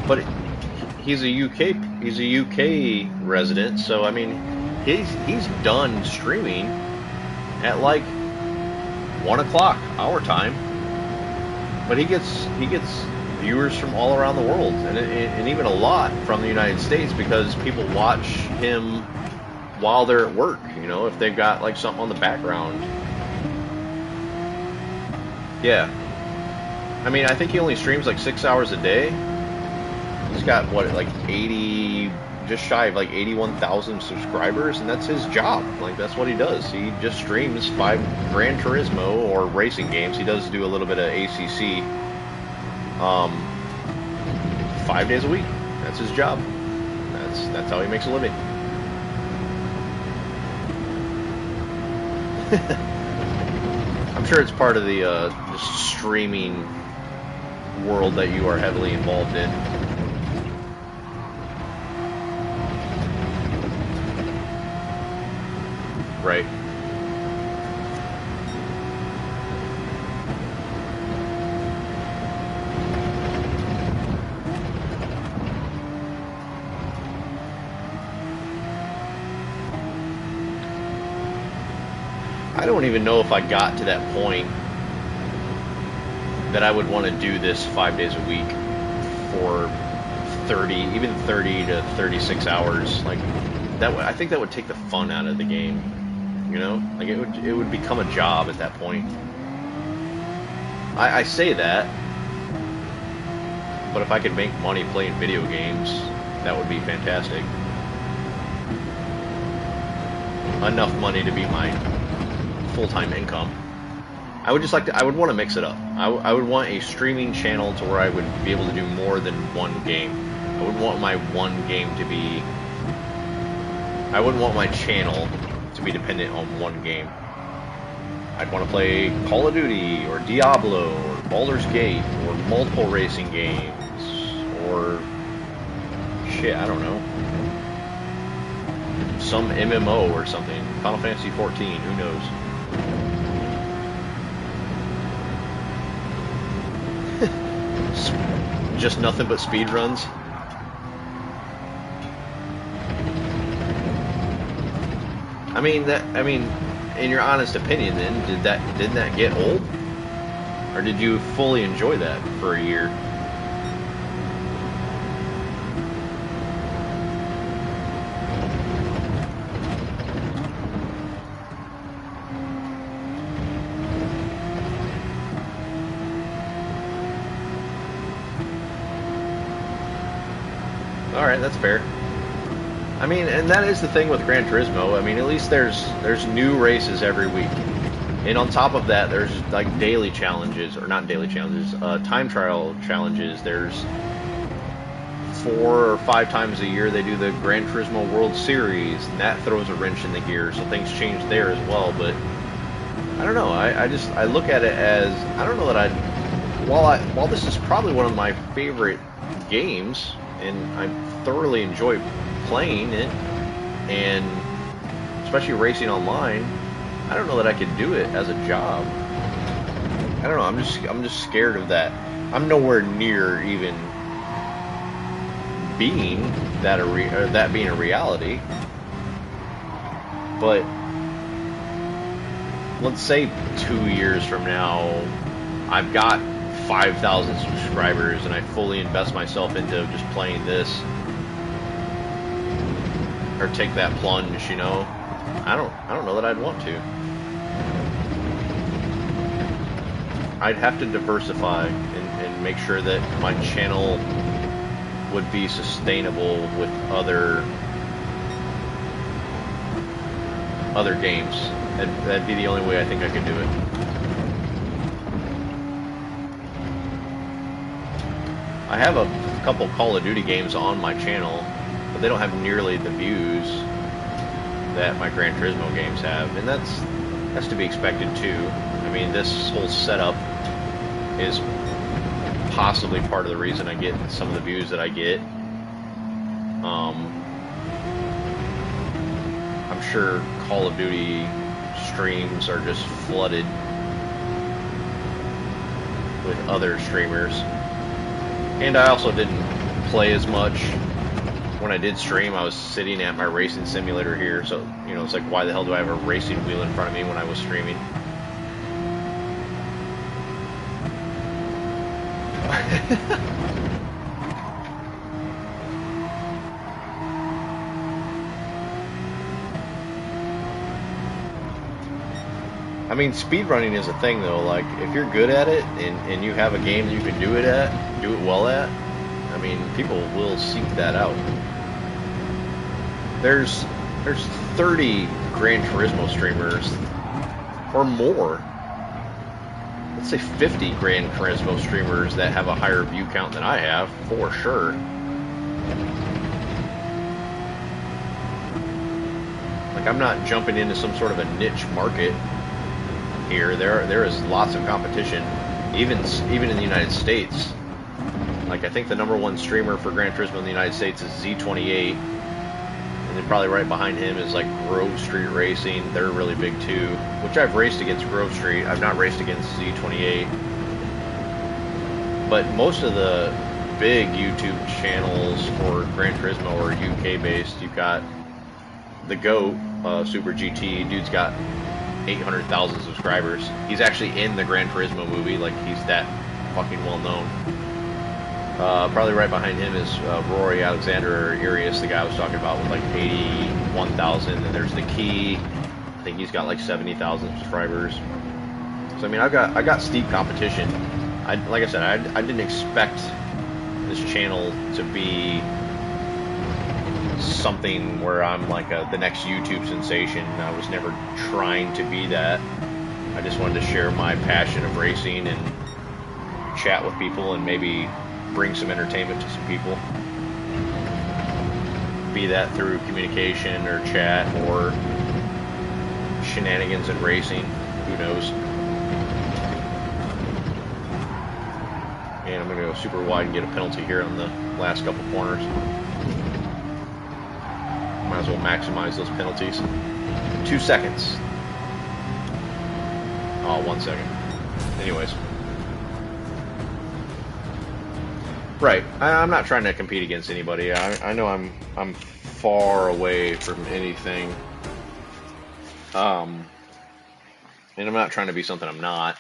but he's a UK resident, so I mean he's done streaming at like 1 o'clock our time, but he gets viewers from all around the world, and even a lot from the United States, because people watch him while they're at work, you know, if they've got like something on the background. Yeah. I mean, I think he only streams like 6 hours a day. He's got, what, like 80, just shy of like 81,000 subscribers, and that's his job. Like, that's what he does. He just streams 5 Gran Turismo or racing games. He does do a little bit of ACC 5 days a week. That's his job. That's how he makes a living. I'm sure it's part of the just streaming world that you are heavily involved in. Right. I don't even know if I got to that point that I would want to do this 5 days a week for 30, even 30 to 36 hours. Like that, I think that would take the fun out of the game. You know, like it would become a job at that point. I say that, but if I could make money playing video games, that would be fantastic. Enough money to be my full-time income. I would just like to, I would want to mix it up. I would want a streaming channel to where I would be able to do more than one game. I wouldn't want my one game to be, I wouldn't want my channel to be dependent on one game. I'd want to play Call of Duty or Diablo or Baldur's Gate or multiple racing games or shit, I don't know. Some MMO or something. Final Fantasy 14, who knows? Just nothing but speed runs. I mean, in your honest opinion, then didn't that get old, or did you fully enjoy that for a year? All right, that's fair. I mean, and that is the thing with Gran Turismo. I mean, at least there's new races every week. And on top of that, there's like daily challenges, or not daily challenges, time trial challenges. There's 4 or 5 times a year they do the Gran Turismo World Series, and that throws a wrench in the gear, so things change there as well. But I don't know. I look at it as, I don't know that while this is probably one of my favorite games, and I thoroughly enjoy playing it, and especially racing online, I don't know that I could do it as a job. I don't know. I'm just scared of that. I'm nowhere near even being that that being a reality. But let's say 2 years from now, I've got 5,000 subscribers, and I fully invest myself into just playing this, or take that plunge, you know. I don't know that I'd want to. I'd have to diversify and make sure that my channel would be sustainable with other games. That'd be the only way I think I could do it. I have a couple Call of Duty games on my channel, but they don't have nearly the views that my Gran Turismo games have, and that's to be expected too. I mean, this whole setup is possibly part of the reason I get some of the views that I get. I'm sure Call of Duty streams are just flooded with other streamers. And I also didn't play as much. When I did stream, I was sitting at my racing simulator here, so, you know, it's like, why the hell do I have a racing wheel in front of me when I was streaming? I mean, speedrunning is a thing though. Like, if you're good at it and you have a game that you can do it well at, I mean, people will seek that out. There's 30 Gran Turismo streamers or more. Let's say 50 Gran Turismo streamers that have a higher view count than I have, for sure. Like, I'm not jumping into some sort of a niche market here. There is lots of competition, even in the United States. Like, I think the #1 streamer for Gran Turismo in the United States is Z28, and then probably right behind him is like Grove Street Racing. They're really big too, which I've raced against Grove Street. I've not raced against Z28, but most of the big YouTube channels for Gran Turismo are UK based. You've got the GOAT, Super GT. Dude's got 800,000 subscribers. He's actually in the Gran Turismo movie. Like, he's that fucking well known. Probably right behind him is Rory Alexander, or Arius, the guy I was talking about, with like 81,000. And there's the Key. I think he's got like 70,000 subscribers. So I mean, I got steep competition. Like I said, I didn't expect this channel to be something where I'm like the next YouTube sensation. I was never trying to be that. I just wanted to share my passion of racing and chat with people and maybe bring some entertainment to some people. Be that through communication or chat or shenanigans in racing. Who knows? And I'm going to go super wide and get a penalty here on the last couple corners. Might as well maximize those penalties. 2 seconds. Oh, 1 second. Anyways. Right. I'm not trying to compete against anybody. I know I'm far away from anything. And I'm not trying to be something I'm not.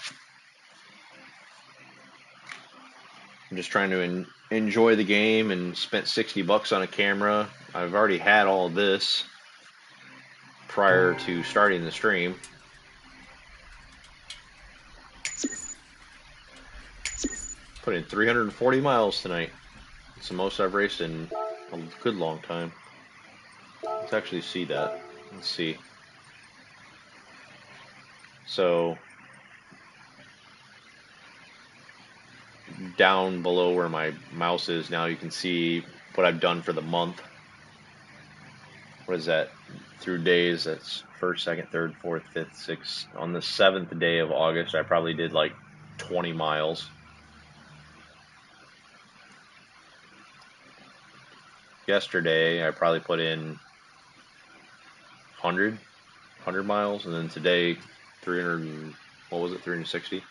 I'm just trying to enjoy the game and spent $60 on a camera. I've already had all of this prior to starting the stream. Put in 340 miles tonight. It's the most I've raced in a good long time. Let's actually see that. Let's see. So, down below where my mouse is now, you can see what I've done for the month. What is that? Through days, that's 1st, 2nd, 3rd, 4th, 5th, 6th. On the 7th day of August, I probably did like 20 miles. Yesterday, I probably put in 100 miles, and then today, 300, what was it, 360?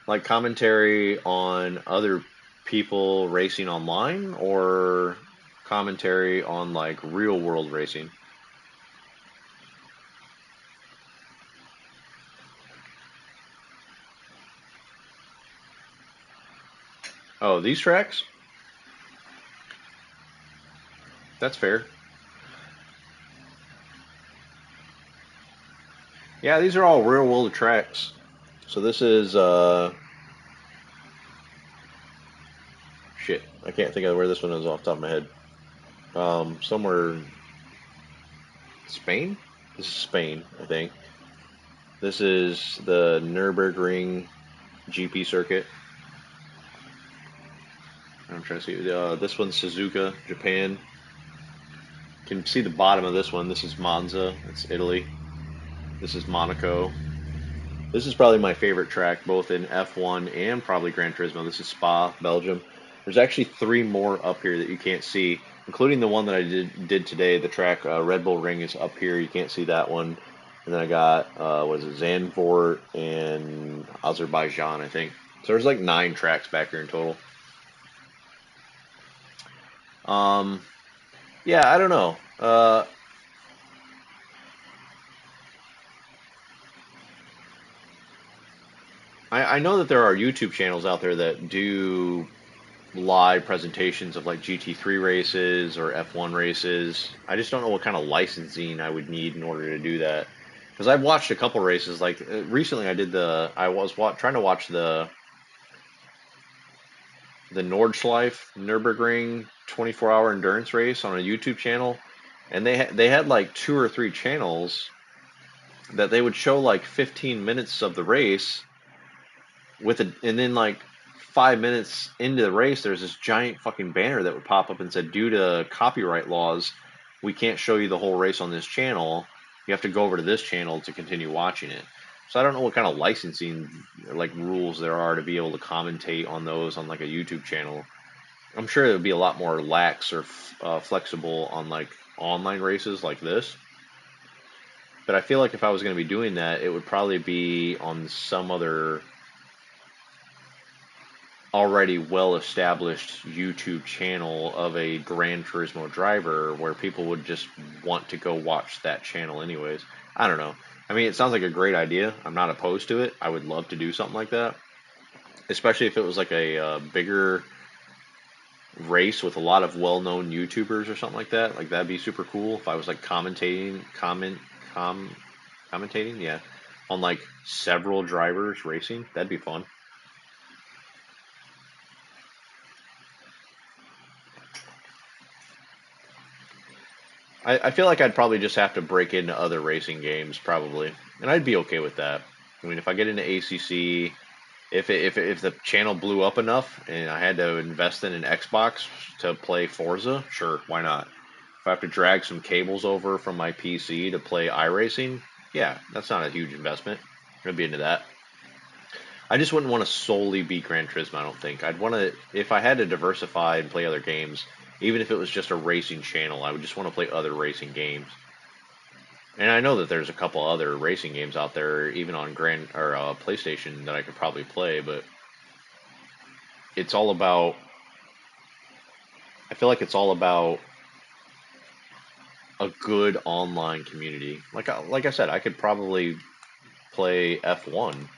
Like commentary on other people racing online, or commentary on like real world racing? Oh, these tracks? That's fair. Yeah, these are all real world tracks. So this is, shit, I can't think of where this one is off the top of my head. Somewhere, Spain? This is Spain, I think. This is the Nürburgring GP circuit. I'm trying to see, this one's Suzuka, Japan. You can see the bottom of this one. This is Monza, it's Italy. This is Monaco. This is probably my favorite track, both in F1 and probably Gran Turismo. This is Spa, Belgium. There's actually 3 more up here that you can't see, including the one that I did today. The track Red Bull Ring is up here. You can't see that one. And then I got, what is it, Zandvoort and Azerbaijan, I think. So there's like 9 tracks back here in total. Yeah, I don't know. I know that there are YouTube channels out there that do live presentations of like GT3 races or F1 races. I just don't know what kind of licensing I would need in order to do that. Because I've watched a couple races. Like recently, I was trying to watch the Nordschleife Nürburgring 24-hour endurance race on a YouTube channel, and they had like 2 or 3 channels that they would show like 15 minutes of the race and then like 5 minutes into the race, there's this giant fucking banner that would pop up and said, due to copyright laws, we can't show you the whole race on this channel. You have to go over to this channel to continue watching it. So I don't know what kind of licensing like rules there are to be able to commentate on those on like a YouTube channel. I'm sure it would be a lot more lax or flexible on like online races like this. But I feel like if I was going to be doing that, it would probably be on some other already well-established YouTube channel of a Gran Turismo driver where people would just want to go watch that channel anyways. I don't know. I mean, it sounds like a great idea. I'm not opposed to it. I would love to do something like that, especially if it was like a bigger race with a lot of well-known YouTubers or something like that. Like that'd be super cool if I was like commentating, yeah, on like several drivers racing. That'd be fun. I feel like I'd probably just have to break into other racing games, probably, and I'd be okay with that. I mean, if I get into ACC, if the channel blew up enough and I had to invest in an Xbox to play Forza, sure, why not? If I have to drag some cables over from my PC to play iRacing, yeah, that's not a huge investment. I'm gonna be into that. I just wouldn't want to solely be Gran Turismo, I don't think. I'd want to, if I had to diversify and play other games, even if it was just a racing channel, I would just want to play other racing games. And I know that there's a couple other racing games out there, even on PlayStation, that I could probably play, but it's all about, I feel like it's all about a good online community. Like I said, I could probably play F1